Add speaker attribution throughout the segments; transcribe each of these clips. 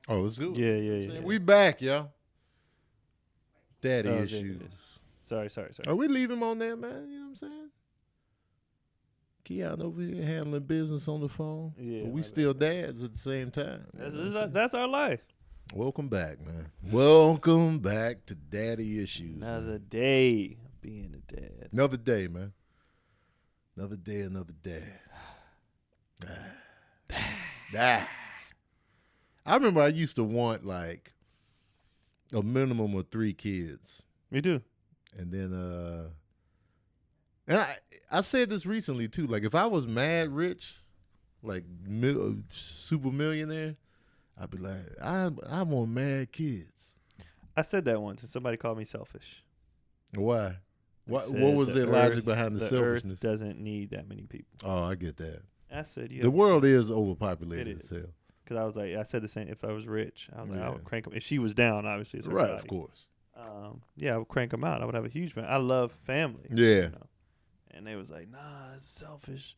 Speaker 1: Oh, let's do it.
Speaker 2: Yeah.
Speaker 1: We back, y'all. Daddy issues.
Speaker 2: Sorry.
Speaker 1: Are we leave him on there, man? You know what I'm saying? Keon over here handling business on the phone.
Speaker 2: Yeah,
Speaker 1: but we still dads at the same time.
Speaker 2: That's our life.
Speaker 1: Welcome back, man. Welcome back to Daddy Issues.
Speaker 2: Another day of being a dad.
Speaker 1: Another day, man. Another day, another dad. I remember I used to want like a minimum of 3 kids.
Speaker 2: Me too.
Speaker 1: And then and I said this recently too. Like if I was mad rich, like super millionaire, I'd be like, I want mad kids.
Speaker 2: I said that once and somebody called me selfish.
Speaker 1: Why? What was their logic behind the selfishness?
Speaker 2: Earth doesn't need that many people.
Speaker 1: Oh, I get that.
Speaker 2: I said,
Speaker 1: the world is overpopulated as hell.
Speaker 2: Because I was like, I said the same. If I was rich, I was like, I would crank them. If she was down, obviously, it's her
Speaker 1: right,
Speaker 2: body.
Speaker 1: of course.
Speaker 2: I would crank them out. I would have a huge family. I love family.
Speaker 1: Yeah.
Speaker 2: You know? And they was like, nah, that's selfish.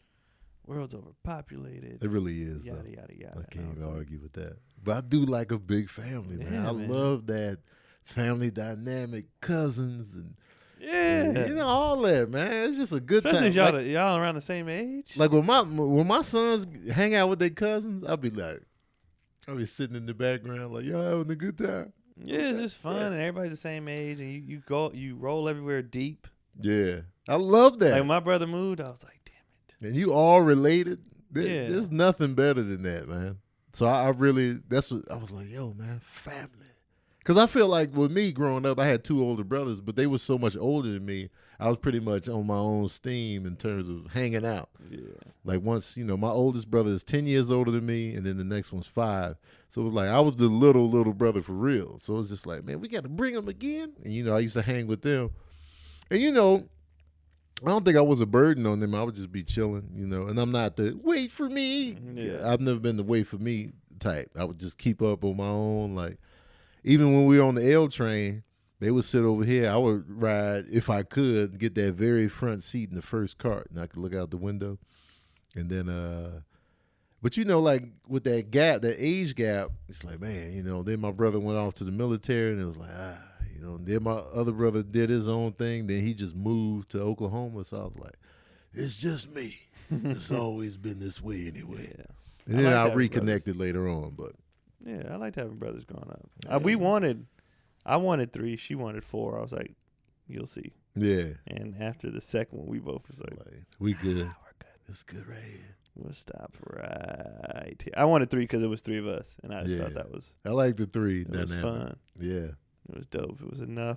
Speaker 2: World's overpopulated.
Speaker 1: It really is.
Speaker 2: Yada, yada, yada.
Speaker 1: I can't even argue with that. But I do like a big family, man.
Speaker 2: Yeah,
Speaker 1: I love that family dynamic, cousins and
Speaker 2: yeah,
Speaker 1: all that, man. It's just a good
Speaker 2: Especially
Speaker 1: time.
Speaker 2: If y'all around the same age.
Speaker 1: Like when my sons hang out with their cousins, I'll be sitting in the background like, y'all having a good time.
Speaker 2: Yeah, it's just fun, and everybody's the same age, and you roll everywhere deep.
Speaker 1: Yeah, I love that.
Speaker 2: Like when my brother moved, I was like, damn it.
Speaker 1: And you all related.
Speaker 2: Yeah.
Speaker 1: There's nothing better than that, man. So I really, that's what I was like, yo, man, family. Because I feel like with me growing up, I had 2 older brothers, but they were so much older than me. I was pretty much on my own steam in terms of hanging out.
Speaker 2: Yeah.
Speaker 1: Like once, my oldest brother is 10 years older than me, and then the next one's 5. So it was like I was the little brother for real. So it was just like, man, we got to bring them again. And, I used to hang with them. And, I don't think I was a burden on them. I would just be chilling, and I'm not the wait for me.
Speaker 2: Yeah.
Speaker 1: I've never been the wait for me type. I would just keep up on my own. Like, even when we were on the L train, they would sit over here. I would ride, if I could, get that very front seat in the first cart, and I could look out the window. And then, but like with that gap, that age gap, it's like, man, then my brother went off to the military, and it was like, then my other brother did his own thing. Then he just moved to Oklahoma. So I was like, it's just me. It's always been this way anyway. Yeah. And then I reconnected later on. But
Speaker 2: yeah, I liked having brothers growing up.
Speaker 1: Yeah.
Speaker 2: I wanted 3. She wanted 4. I was like, you'll see.
Speaker 1: Yeah.
Speaker 2: And after the second one, we both was like,
Speaker 1: we good.
Speaker 2: We're good.
Speaker 1: It's good right here.
Speaker 2: We'll stop right here. I wanted 3 because it was 3 of us. And I just thought that was.
Speaker 1: I like the 3.
Speaker 2: It was fun.
Speaker 1: Yeah.
Speaker 2: It was dope. It was enough.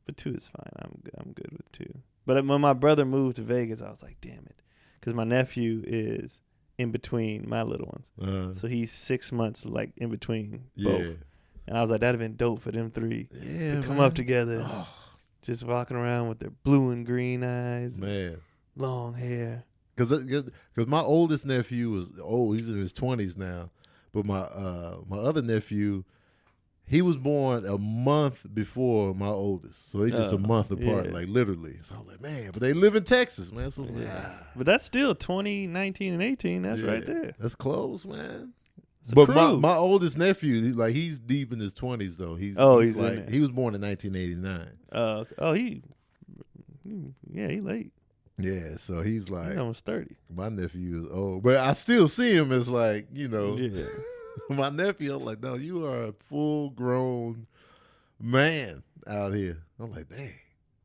Speaker 2: But 2 is fine. I'm good with 2. But when my brother moved to Vegas, I was like, damn it. Because my nephew is in between my little ones. So he's 6 months like in between both. And I was like, that'd have been dope for them 3 to come up together. Just walking around with their blue and green eyes.
Speaker 1: Man.
Speaker 2: Long hair.
Speaker 1: Because my oldest nephew was he's in his 20s now. But my other nephew, he was born a month before my oldest. So they just a month apart, like literally. So I was like, man, but they live in Texas, man. So
Speaker 2: But that's still 20, 19, and 18. That's right there.
Speaker 1: That's close, man.
Speaker 2: But
Speaker 1: my oldest nephew, he's deep in his 20s though. He's like he was born in 1989.
Speaker 2: He late.
Speaker 1: Yeah, so he's like
Speaker 2: He's almost 30.
Speaker 1: My nephew is old, but I still see him as like
Speaker 2: Yeah.
Speaker 1: My nephew. I'm like, no, you are a full grown man out here. I'm like, dang.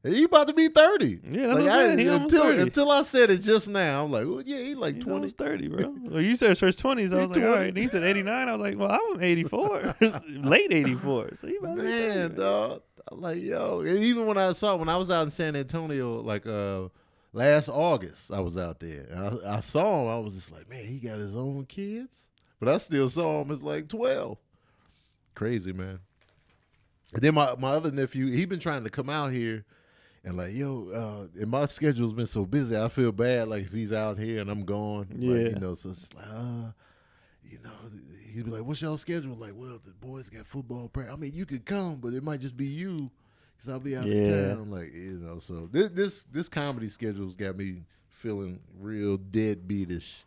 Speaker 1: He about to be 30.
Speaker 2: Yeah, that's what I'm saying.
Speaker 1: Until I said it just now, I'm like, well, yeah, he's like 20.
Speaker 2: He's 30, bro. Well, you said first 20s. I was like, all right. And he said 89. I was like, well, I was 84. Late 84. So he about to be 30, man.
Speaker 1: Dog. I'm like, yo. And even when I was out in San Antonio, last August, I was out there. I saw him. I was just like, man, he got his own kids. But I still saw him as like 12. Crazy, man. And then my other nephew, he been trying to come out here. And like, yo, and my schedule's been so busy, I feel bad, like, if he's out here and I'm gone.
Speaker 2: Yeah.
Speaker 1: Like, so it's like, he'd be like, what's y'all schedule? Like, well, the boys got football practice. I mean, you could come, but it might just be you because I'll be out of town. Like, so this comedy schedule's got me feeling real deadbeatish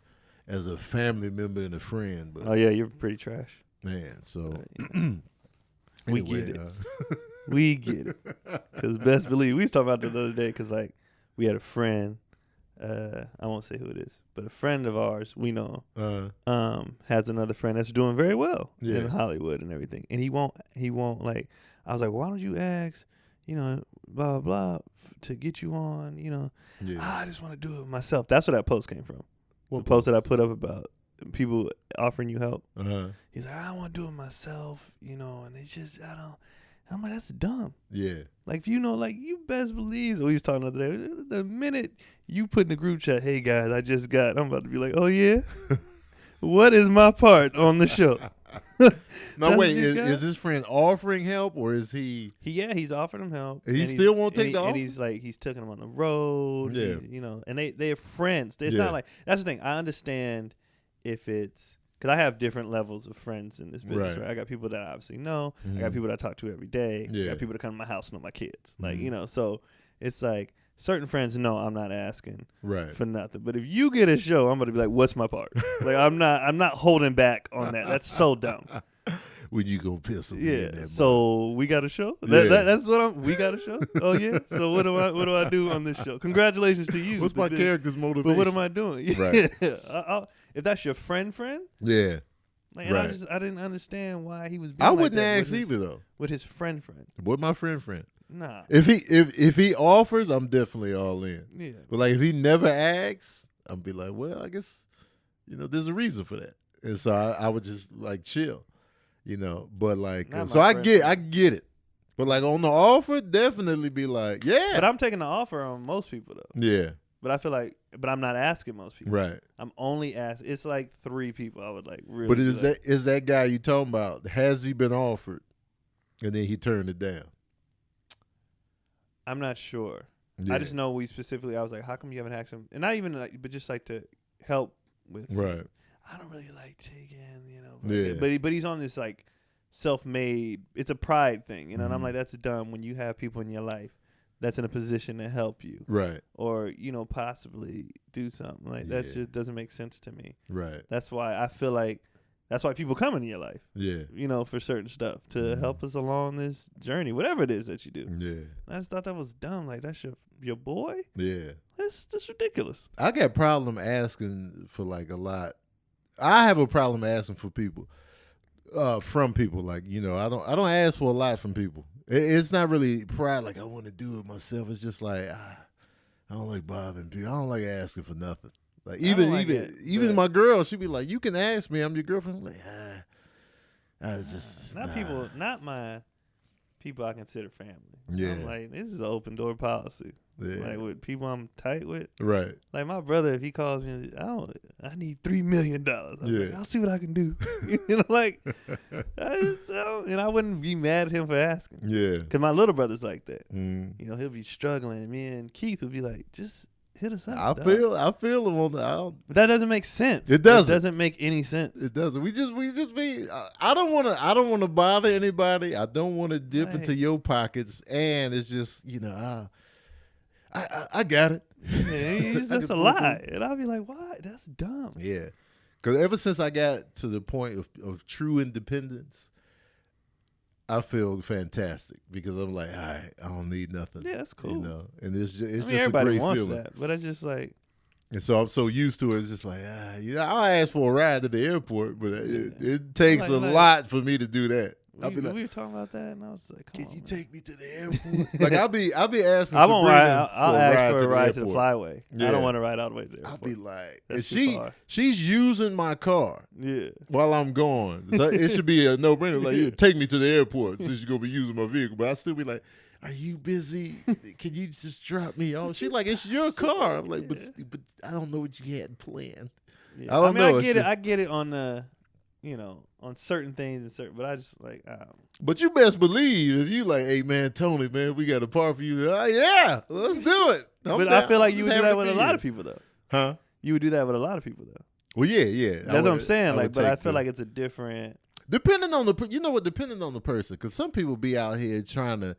Speaker 1: as a family member and a friend. But
Speaker 2: oh, yeah, you're pretty trash.
Speaker 1: Man, so
Speaker 2: we
Speaker 1: anyway,
Speaker 2: get it. We get it. Because best believe, we was talking about it the other day because, like, we had a friend, I won't say who it is, but a friend of ours, we know, has another friend that's doing very well in Hollywood and everything. And he won't, like, I was like, why don't you ask, blah, blah, blah, to get you on, I just want to do it myself. That's where that post came from. The post that I put up about people offering you help. He's like, I want to do it myself, and it's just, I don't. And I'm like, that's dumb. Yeah. Like, like, you best believe, we was talking the other day, the minute you put in the group chat, hey, guys, I just got, I'm about to be like, oh, yeah? What is my part on the show?
Speaker 1: No, wait, is this friend offering help, or is he?
Speaker 2: He's offering him help.
Speaker 1: And he still won't take the offer?
Speaker 2: And he's like, he's taking him on the road. Yeah. And they're friends. It's not like, that's the thing. I understand if it's, because I have different levels of friends in this business, right? I got people that I obviously know. I got people that I talk to every day. I got people that come to my house and know my kids. Like, so it's like certain friends know I'm not asking for nothing. But if you get a show, I'm going to be like, what's my part? Like, I'm not holding back on that. That's so dumb.
Speaker 1: When you go piss me in that
Speaker 2: so we got a show? That's what we got a show? Oh, yeah? So what do I do on this show? Congratulations to you.
Speaker 1: What's my character's motivation?
Speaker 2: But what am I doing?
Speaker 1: Right.
Speaker 2: If that's your friend.
Speaker 1: Yeah.
Speaker 2: Like, and I didn't understand why he was being
Speaker 1: I wouldn't ask either, though.
Speaker 2: With his friend.
Speaker 1: With my friend.
Speaker 2: Nah.
Speaker 1: If he offers, I'm definitely all in.
Speaker 2: Yeah.
Speaker 1: But, like, if he never asks, I'll be like, well, I guess, there's a reason for that. And so I would just, like, chill, But, like, so I get it. But, like, on the offer, definitely be like, yeah.
Speaker 2: But I'm taking the offer on most people, though.
Speaker 1: Yeah.
Speaker 2: But I feel like, I'm not asking most people.
Speaker 1: Right.
Speaker 2: I'm only asking. It's like 3 people I would like really.
Speaker 1: But is that guy you talking about? Has he been offered, and then he turned it down?
Speaker 2: I'm not sure. Yeah. I just know I was like, how come you haven't asked him? And not even like, but just like to help with.
Speaker 1: Right.
Speaker 2: I don't really like taking, Yeah. But he's on this like self-made. It's a pride thing, And I'm like, that's dumb when you have people in your life that's in a position to help you. Right. Or, possibly do something. Like, that just doesn't make sense to me. Right. That's why I feel like, that's why people come into your life. Yeah. For certain stuff. To help us along this journey. Whatever it is that you do. Yeah. I just thought that was dumb. Like, that's your boy? Yeah. That's ridiculous.
Speaker 1: I got a problem asking for, like, a lot. I have a problem asking for people. From people. Like, I don't ask for a lot from people. It's not really pride, like I want to do it myself. It's just like I don't like bothering people. I don't like asking for nothing. Like even my girl, she be like, "You can ask me. I'm your girlfriend." I'm like,
Speaker 2: not my people I consider family.
Speaker 1: Yeah,
Speaker 2: I'm like, this is an open door policy. Yeah. Like with people I'm tight with.
Speaker 1: Right.
Speaker 2: Like my brother, if he calls me, I need $3 million. Like, I'll see what I can do. And I wouldn't be mad at him for asking. Yeah. Because my little brother's like that. He'll be struggling. Me and Keith will be like, just hit us up.
Speaker 1: I feel him on the.
Speaker 2: But that doesn't make sense.
Speaker 1: It doesn't.
Speaker 2: It doesn't make any sense.
Speaker 1: It doesn't. We just be. I don't want to bother anybody. I don't want to dip into your pockets. And it's just I got it.
Speaker 2: Yeah, that's a lie. And I'll be like, what? That's dumb.
Speaker 1: Yeah. Because ever since I got to the point of true independence, I feel fantastic because I'm like, all right, I don't need nothing.
Speaker 2: Yeah, that's cool.
Speaker 1: And it's just a
Speaker 2: everybody
Speaker 1: great
Speaker 2: wants
Speaker 1: feeling.
Speaker 2: That, but I just like.
Speaker 1: And so I'm so used to it. It's just like, I'll ask for a ride to the airport, but it takes a lot for me to do that.
Speaker 2: We were talking about that, and I was like,
Speaker 1: "Can you take me to the airport?" Like I'll be asking.
Speaker 2: I won't ride. I'll ask for a ride to the flyway. Yeah. I don't want to ride all the way to the airport.
Speaker 1: I'll be like, she's using my car. Yeah. While I'm gone, so it should be a no-brainer. Like, take me to the airport since you're gonna be using my vehicle. But I still be like, "Are you busy? Can you just drop me off?" She's like, "It's your car." I'm like, but I don't know what you had planned.
Speaker 2: Yeah. I don't know. I get it on the. On certain things but I just like.
Speaker 1: But you best believe if you like, hey man, Tony, man, we got a part for you. Yeah, let's do it.
Speaker 2: I feel like you would do that with a lot of people though. Huh? You would do that with a lot of people though.
Speaker 1: Well, yeah.
Speaker 2: That's what I'm saying. Like, but I feel like it's a different.
Speaker 1: Depending on the person, because some people be out here trying to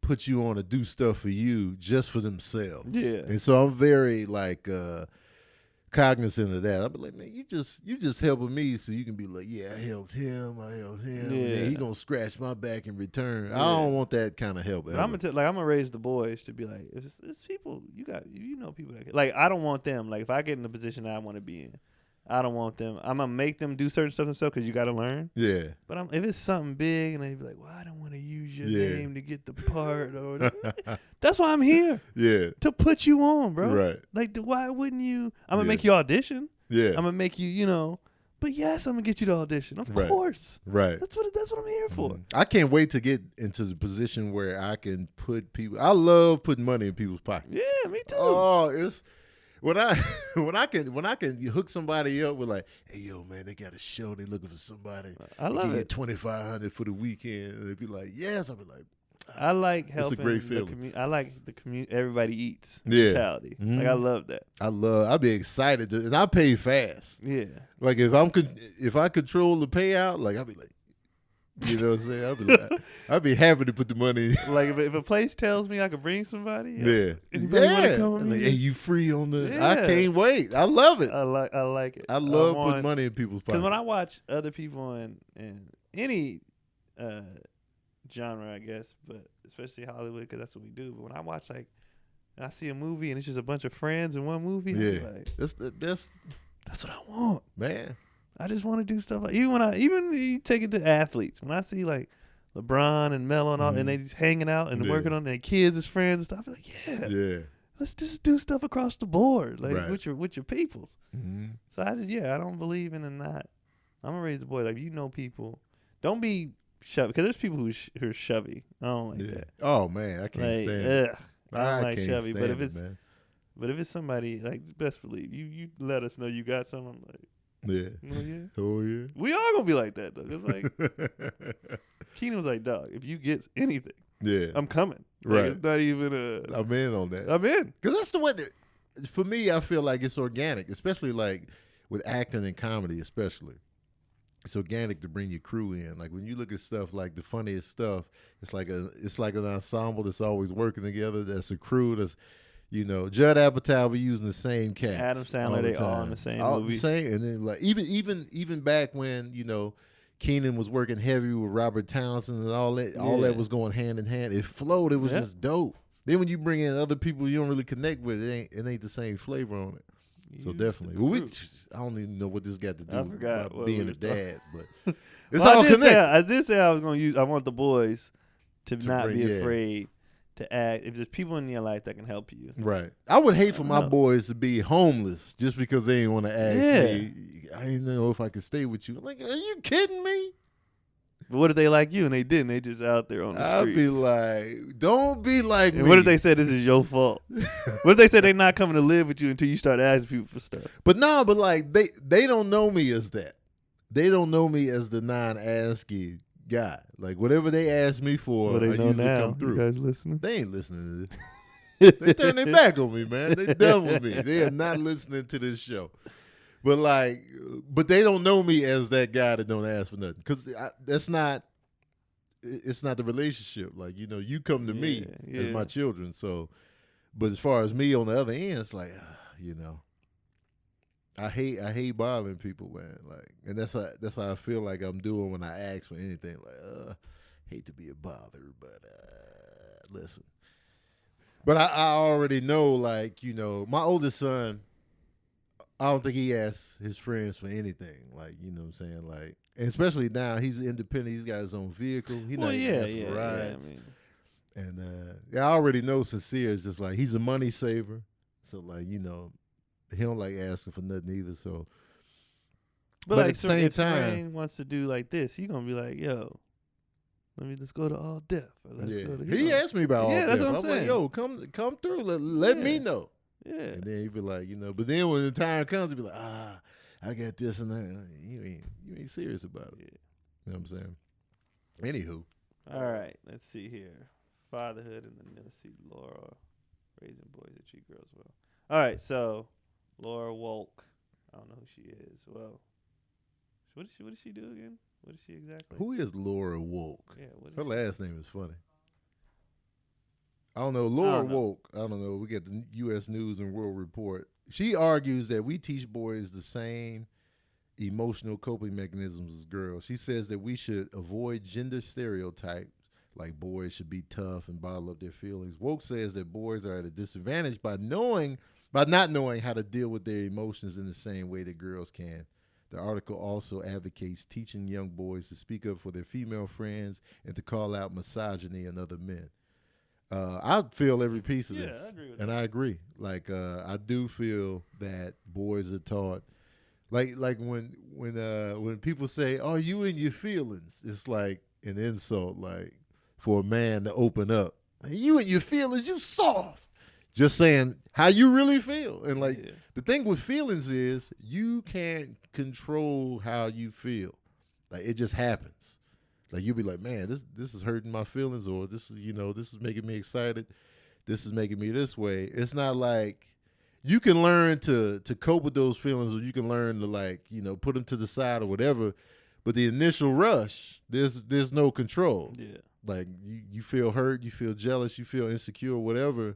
Speaker 1: put you on to do stuff for you just for themselves. Yeah. And so I'm very like. cognizant of that. I'll be like, man, you just helping me so you can be like, yeah, I helped him.
Speaker 2: Yeah.
Speaker 1: And then he gonna scratch my back in return.
Speaker 2: Yeah.
Speaker 1: I don't want that kind of help.
Speaker 2: But I'm gonna raise the boys to be like, it's people you know people that can, like, I don't want them, like, if I get in the position that I want to be in, I don't want them. I'm gonna make them do certain stuff themselves because you got to learn.
Speaker 1: Yeah.
Speaker 2: But if it's something big and they be like, well, I don't want to use your name to get the part, or that's why I'm here.
Speaker 1: Yeah.
Speaker 2: To put you on, bro.
Speaker 1: Right.
Speaker 2: Like, why wouldn't you? I'm gonna make you audition.
Speaker 1: Yeah.
Speaker 2: I'm gonna make you, But yes, I'm gonna get you to audition. Of course.
Speaker 1: Right.
Speaker 2: That's what I'm here for.
Speaker 1: I can't wait to get into the position where I can put people. I love putting money in people's pockets.
Speaker 2: Yeah, me too.
Speaker 1: Oh, it's when I can hook somebody up with like, hey yo man, they got a show, they looking for somebody.
Speaker 2: I love it.
Speaker 1: $2,500 for the weekend. And they'd be like, yes. I'll be like,
Speaker 2: I like helping.
Speaker 1: It's a great feeling.
Speaker 2: I like the community. Everybody eats
Speaker 1: Yeah.
Speaker 2: mentality.
Speaker 1: Mm-hmm.
Speaker 2: Like, I love that.
Speaker 1: I'd be excited and I pay fast.
Speaker 2: Yeah.
Speaker 1: Like if I control the payout, like I'll be like, you know what I'm saying? I'd be happy to put the money.
Speaker 2: Like if a place tells me I could bring somebody,
Speaker 1: yeah.
Speaker 2: Anybody wanna come with me?
Speaker 1: Like, hey, you free on the?
Speaker 2: Yeah.
Speaker 1: I can't wait. I love it.
Speaker 2: I like it.
Speaker 1: I love putting money in people's pockets.
Speaker 2: Because when I watch other people in any genre, I guess, but especially Hollywood, because that's what we do. But when I watch, like, and I see a movie and it's just a bunch of friends in one movie,
Speaker 1: yeah,
Speaker 2: I'm like,
Speaker 1: that's
Speaker 2: what I want,
Speaker 1: man.
Speaker 2: I just want to do stuff like, even you take it to athletes. When I see like LeBron and Melo and all, and they just hanging out and working on their kids as friends and stuff, I'm like, yeah, let's just do stuff across the board, like with your peoples.
Speaker 1: Mm-hmm.
Speaker 2: So I don't believe in that. I'm gonna raise the boy, like, people, don't be shovey, because there's people who are shovey. I don't like that.
Speaker 1: Oh man, I can't stand it.
Speaker 2: I don't like shovey, but
Speaker 1: if
Speaker 2: it's somebody, like, best believe you let us know you got something. I'm like,
Speaker 1: oh yeah.
Speaker 2: We all gonna be like that though. It's like Keenan was like, dog, if you get anything, I'm coming. Like, it's not even
Speaker 1: I'm in on that.
Speaker 2: I'm in,
Speaker 1: because that's the way. For me, I feel like it's organic, especially like with acting and comedy, especially. It's organic to bring your crew in. Like when you look at stuff like the funniest stuff, it's like an ensemble that's always working together. That's a crew. That's, Judd Apatow, we using the same cast.
Speaker 2: Adam Sandler, they all in the same movie.
Speaker 1: And then like even back when Keenan was working heavy with Robert Townsend and all that was going hand in hand. It flowed. It was just dope. Then when you bring in other people you don't really connect with, it ain't the same flavor on it. So definitely. Well, I don't even know what this got to do with being a dad, but it's all connected.
Speaker 2: I did say I want the boys to not be afraid to act. If there's people in your life that can help you.
Speaker 1: Right. I would hate for my boys to be homeless just because they didn't want to ask me. I didn't know if I could stay with you. I'm like, are you kidding me?
Speaker 2: But what if they like you and they didn't? They just out there on the streets.
Speaker 1: I'd be like, don't be like me.
Speaker 2: And what if they say this is your fault? What if they say they're not coming to live with you until you start asking people for stuff?
Speaker 1: But like they don't know me as that. They don't know me as the non-asking guy. Like whatever they ask me for,
Speaker 2: they
Speaker 1: I
Speaker 2: know
Speaker 1: usually
Speaker 2: now.
Speaker 1: come through.
Speaker 2: You guys listening?
Speaker 1: They ain't listening to this. They turn their back on me, man. They done with me. They are not listening to this show. But they don't know me as that guy that don't ask for nothing, because that's not. It's not the relationship. Like, you come to me as my children. So, but as far as me on the other end, it's like, I hate bothering people, man. Like, and that's how I feel like I'm doing when I ask for anything. Like, hate to be a bother, but listen. But I already know, like, my oldest son, I don't think he asks his friends for anything. Like, you know what I'm saying? Like, and especially now, he's independent. He's got his own vehicle. He not asking for rides.
Speaker 2: Yeah,
Speaker 1: And I already know Sincere is just like, he's a money saver. So, like, he don't like asking for nothing either. So, but
Speaker 2: like,
Speaker 1: at the same time,
Speaker 2: if Serene wants to do like this, he gonna be like, yo, let's go to All Deaf.
Speaker 1: He asked me about All Deaf.
Speaker 2: That's what I'm
Speaker 1: like,
Speaker 2: saying.
Speaker 1: yo, come through. Let me know.
Speaker 2: Yeah.
Speaker 1: And then he'd be like, but then when the time comes, he'd be like, I got this and that. You ain't serious about it. You know what I'm saying? Anywho.
Speaker 2: All right, let's see here. Fatherhood, and then let's see Laura raising boys that treat girls well. All right, so Laura Wolk. I don't know who she is. Well, what does she do again? What is she exactly?
Speaker 1: Who is Laura Wolk?
Speaker 2: Yeah,
Speaker 1: her last name is funny. I don't know. Laura Woke, I don't know. We get the U.S. News and World Report. She argues that we teach boys the same emotional coping mechanisms as girls. She says that we should avoid gender stereotypes, like boys should be tough and bottle up their feelings. Woke says that boys are at a disadvantage by not knowing how to deal with their emotions in the same way that girls can. The article also advocates teaching young boys to speak up for their female friends and to call out misogyny in other men. I feel every piece of this.
Speaker 2: I agree with
Speaker 1: and
Speaker 2: that.
Speaker 1: I agree. Like, I do feel that boys are taught, like when people say, "Oh, you in your feelings," it's like an insult, like for a man to open up. You in your feelings, you soft. Just saying how you really feel. And like the thing with feelings is you can't control how you feel. Like it just happens. Like you'll be like, man, this is hurting my feelings, or this is making me excited. This is making me this way. It's not like you can learn to cope with those feelings, or you can learn to put them to the side or whatever. But the initial rush, there's no control.
Speaker 2: Yeah.
Speaker 1: Like you feel hurt, you feel jealous, you feel insecure, whatever.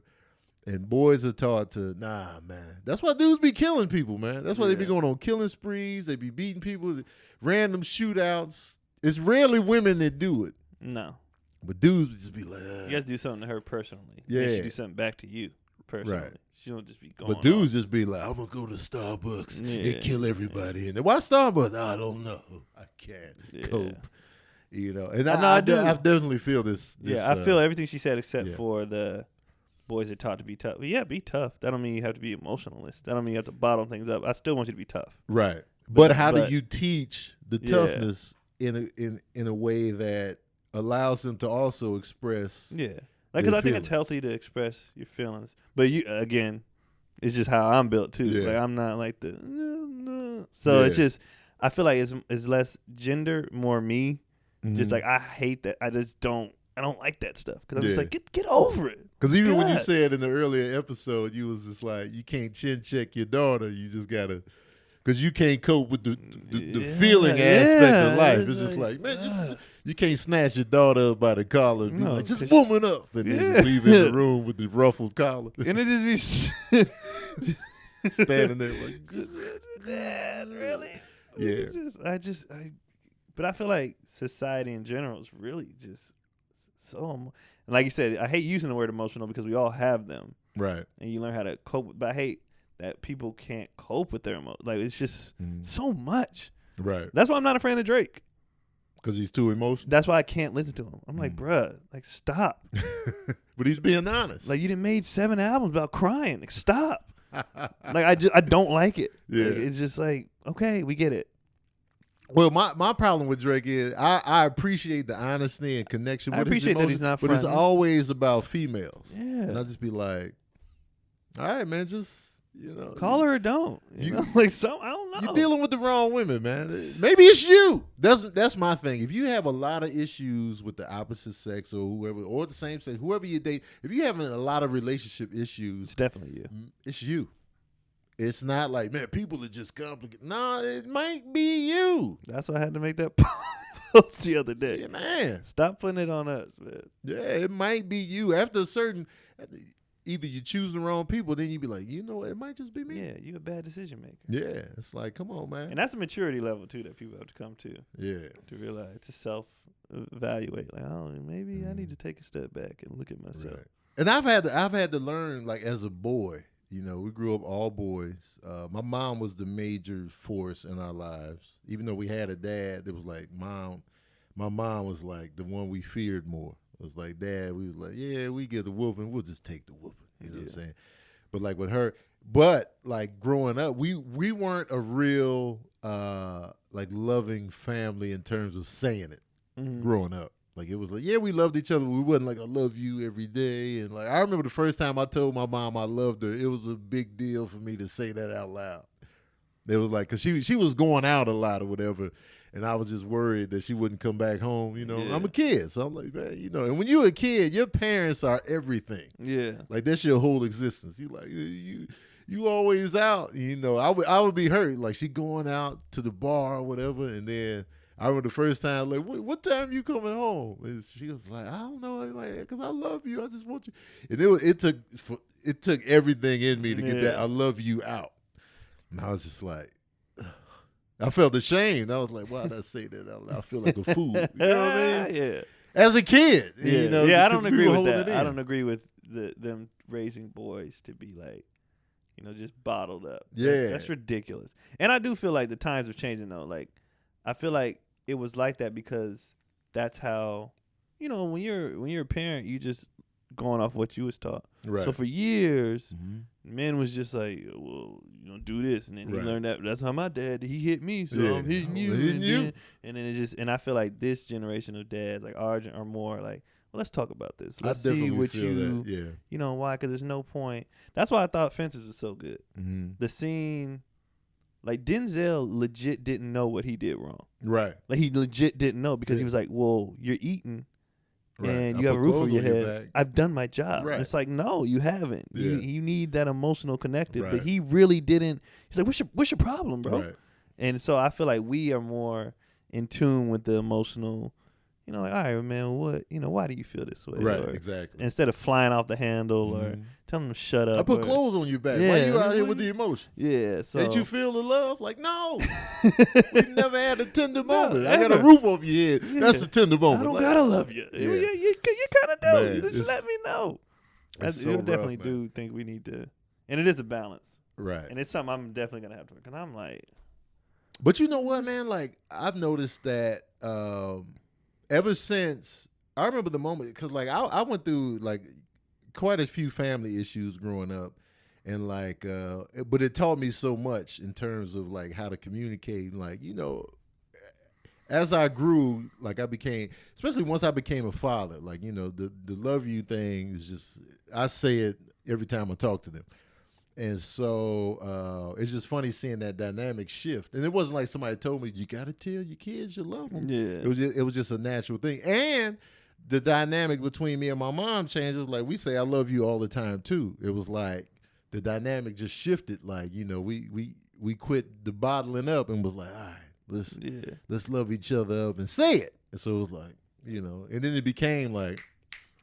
Speaker 1: And boys are taught to, nah, man. That's why dudes be killing people, man. That's why they be going on killing sprees. They be beating people, random shootouts. It's rarely women that do it.
Speaker 2: No.
Speaker 1: But dudes just be like,
Speaker 2: you guys do something to her personally.
Speaker 1: Yeah.
Speaker 2: And she do something back to you personally.
Speaker 1: Right.
Speaker 2: She don't just be going
Speaker 1: But dudes just be like, I'm going to go to Starbucks and kill everybody. And why Starbucks? I don't know. I can't cope. And I definitely feel this.
Speaker 2: I feel everything she said except for the boys are taught to be tough. Well, yeah, be tough. That don't mean you have to be emotionalist. That don't mean you have to bottle things up. I still want you to be tough.
Speaker 1: Right. But how do you teach the toughness in a way that allows them to also express
Speaker 2: because I think it's healthy to express your feelings. But you again, it's just how I'm built too. Like I'm not like the so it's just I feel like it's less gender, more me. Mm-hmm. Just like I hate that. I don't like that stuff because I'm just like get over it.
Speaker 1: Because even when you said in the earlier episode, you was just like you can't chin check your daughter. You just gotta. Because you can't cope with the feeling aspect of life. It's just like, man, you can't snatch your daughter up by the collar and be like, just woman up. And then you leave in the room with the ruffled collar.
Speaker 2: And it just be
Speaker 1: standing there like,
Speaker 2: really?
Speaker 1: Yeah.
Speaker 2: But I feel like society in general is really just so, and like you said, I hate using the word emotional because we all have them.
Speaker 1: Right.
Speaker 2: And you learn how to cope, but I hate that people can't cope with their emotions. Like, it's just so much.
Speaker 1: Right.
Speaker 2: That's why I'm not a fan of Drake.
Speaker 1: Because he's too emotional?
Speaker 2: That's why I can't listen to him. I'm like, bruh, like, stop.
Speaker 1: But he's being honest.
Speaker 2: Like, you done made 7 albums about crying. Like, stop. Like, I don't like it.
Speaker 1: Yeah.
Speaker 2: Like, it's just like, okay, we get it.
Speaker 1: Well, my problem with Drake is I appreciate the honesty and connection with his emotions,
Speaker 2: that he's not
Speaker 1: but
Speaker 2: friendly.
Speaker 1: it's always about females.
Speaker 2: Yeah.
Speaker 1: And I just be like, all right, man, just...
Speaker 2: call her or don't. You know? Like I don't know.
Speaker 1: You're dealing with the wrong women, man. Maybe it's you. That's my thing. If you have a lot of issues with the opposite sex or whoever, or the same sex, whoever you date, if you're having a lot of relationship issues,
Speaker 2: it's definitely you.
Speaker 1: It's you. It's not like, man, people are just complicated. No, it might be you.
Speaker 2: That's why I had to make that post the other day.
Speaker 1: Yeah, man.
Speaker 2: Stop putting it on us, man.
Speaker 1: Yeah, it might be you. After a certain... Either you choose the wrong people, then you be like, it might just be me.
Speaker 2: Yeah, you a bad decision maker.
Speaker 1: Yeah, it's like, come on, man.
Speaker 2: And that's a maturity level too that people have to come to.
Speaker 1: Yeah,
Speaker 2: to realize, to self-evaluate. Like, maybe I need to take a step back and look at myself.
Speaker 1: Right. And I've had to learn, like as a boy. We grew up all boys. My mom was the major force in our lives. Even though we had a dad, it was like my mom was like the one we feared more. It was like, Dad, we was like, yeah, we get the whooping. We'll just take the whooping. You know what I'm saying? But like with her, like growing up, we weren't a real like loving family in terms of saying it growing up. Like it was like, yeah, we loved each other. But we wasn't like, I love you every day. And like, I remember the first time I told my mom I loved her, it was a big deal for me to say that out loud. It was like, cause she was going out a lot or whatever. And I was just worried that she wouldn't come back home. I'm a kid. So I'm like, man, and when you're a kid, your parents are everything.
Speaker 2: Yeah.
Speaker 1: Like that's your whole existence. You like, you always out. I would be hurt. Like she going out to the bar or whatever. And then I remember the first time, like, what time you coming home? And she was like, I don't know, because I love you. I just want you. And it took everything in me to get that I love you out. And I was just like, I felt ashamed. I was like, why did I say that out loud? I feel like a fool. You know what I mean?
Speaker 2: Yeah.
Speaker 1: As a kid.
Speaker 2: Yeah,
Speaker 1: you know,
Speaker 2: I don't agree with that.
Speaker 1: I
Speaker 2: I don't agree with them raising boys to be like, just bottled up.
Speaker 1: Yeah.
Speaker 2: That's ridiculous. And I do feel like the times are changing, though. Like, I feel like it was like that because that's how, when you're a parent, you just going off what you was taught.
Speaker 1: Right.
Speaker 2: So for years, men was just like, well, do this, and then he learned that. That's how my dad, he hit me, so I'm hitting you. And then it just, and I feel like this generation of dads, like ours, are more like, well, let's talk about this. Let's see what you, why? Because there's no point. That's why I thought Fences was so good. Mm-hmm. The scene. Like, Denzel legit didn't know what he did wrong. Right. Like, he legit didn't know because he was like, well, you're eating and you have a roof over your head. I've done my job. Right. And it's like, no, you haven't. Yeah. You need that emotional connected. Right. But he really didn't. He's like, what's your problem, bro? Right. And so I feel like we are more in tune with the emotional, like, all right, man, what, why do you feel this way?
Speaker 1: Right, exactly.
Speaker 2: Instead of flying off the handle or telling them to shut up.
Speaker 1: I put clothes on your back. Yeah, why you out here with the emotions?
Speaker 2: Yeah. So.
Speaker 1: Did you feel the love? Like, no. We never had a tender moment. I got a roof over your head. Yeah. That's a tender moment.
Speaker 2: I don't gotta love you. Yeah. You kind of do. Man, you just let me know. You definitely do think we need to. And it is a balance. Right. And it's something I'm definitely going to have to work. Because I'm like.
Speaker 1: But you know what, man? Like, I've noticed that ever since, I remember the moment, because, like, I went through, like, quite a few family issues growing up. And, like, but it taught me so much in terms of, like, how to communicate. And, like, as I grew, like, I became, especially once I became a father, like, the love you thing is just, I say it every time I talk to them. And so it's just funny seeing that dynamic shift. And it wasn't like somebody told me, you got to tell your kids you love them. Yeah. It was just a natural thing. And the dynamic between me and my mom changed. It was like, we say I love you all the time, too. It was like the dynamic just shifted. Like, we quit the bottling up and was like, all right, let's love each other up and say it. And so it was like, and then it became like,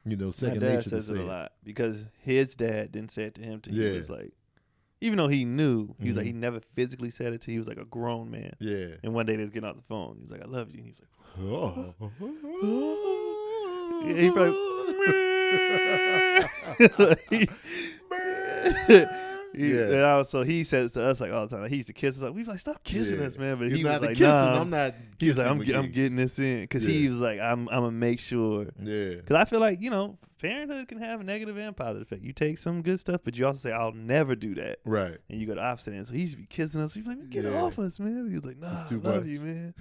Speaker 1: second nature to say it. My dad says it a lot
Speaker 2: because his dad didn't say it to him till he was like, even though he knew, he was like, he never physically said it to. He was like a grown man. Yeah. And one day they was getting off the phone. He was like, I love you. And he was like, And so he says to us like all the time. Like, he used to kiss us. Like, we was like, stop kissing us, man. But he was like, nah.
Speaker 1: I'm not.
Speaker 2: He was like, I'm getting this in because he was like, I'm gonna make sure. Yeah. Because I feel like parenthood can have a negative and positive effect. You take some good stuff, but you also say, I'll never do that. Right. And you go the opposite end. So he used to be kissing us. He was like, get off us, man. He was like, nah, I love you, man.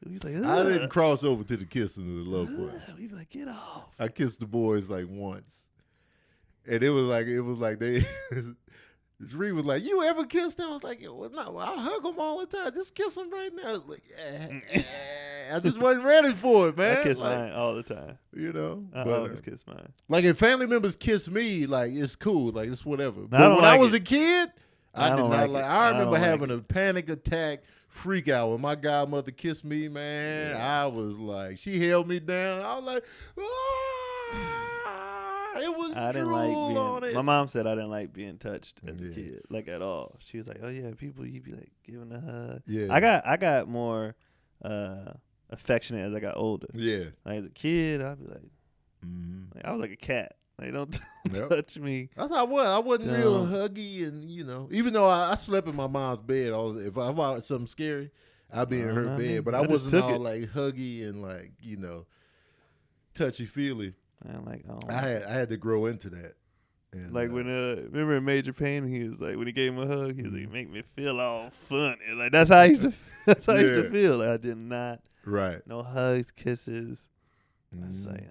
Speaker 2: He was like,
Speaker 1: I didn't cross over to the kissing of the love part.
Speaker 2: He was like, get off.
Speaker 1: I kissed the boys like once, and it was like they. Ree was like, you ever kissed him? I was like, no, I hug him all the time. Just kiss him right now. I was like, I just wasn't ready for it, man.
Speaker 2: I kiss mine all the time.
Speaker 1: I
Speaker 2: always kiss mine.
Speaker 1: Like, if family members kiss me, like, it's cool. Like, it's whatever. But when I was a kid, I did not like it. I remember having a panic attack, freak out. When my godmother kissed me, man, I was like, she held me down. I was like, it was
Speaker 2: I didn't like being. My mom said I didn't like being touched as a kid, like at all. She was like, "Oh yeah, people you'd be like giving a hug." Yeah, I got more affectionate as I got older. Yeah, like as a kid, I'd be like, I was like a cat. Like, don't touch me.
Speaker 1: I thought I wasn't real huggy, and even though I slept in my mom's bed, if I watched something scary, I'd be in her bed, but I wasn't all like huggy and like touchy feely. I had to grow into that. And,
Speaker 2: like when remember in Major Pain, he was like when he gave him a hug, he was like, make me feel all funny. Like that's how I used to feel. Like, I did not no hugs, kisses. I was like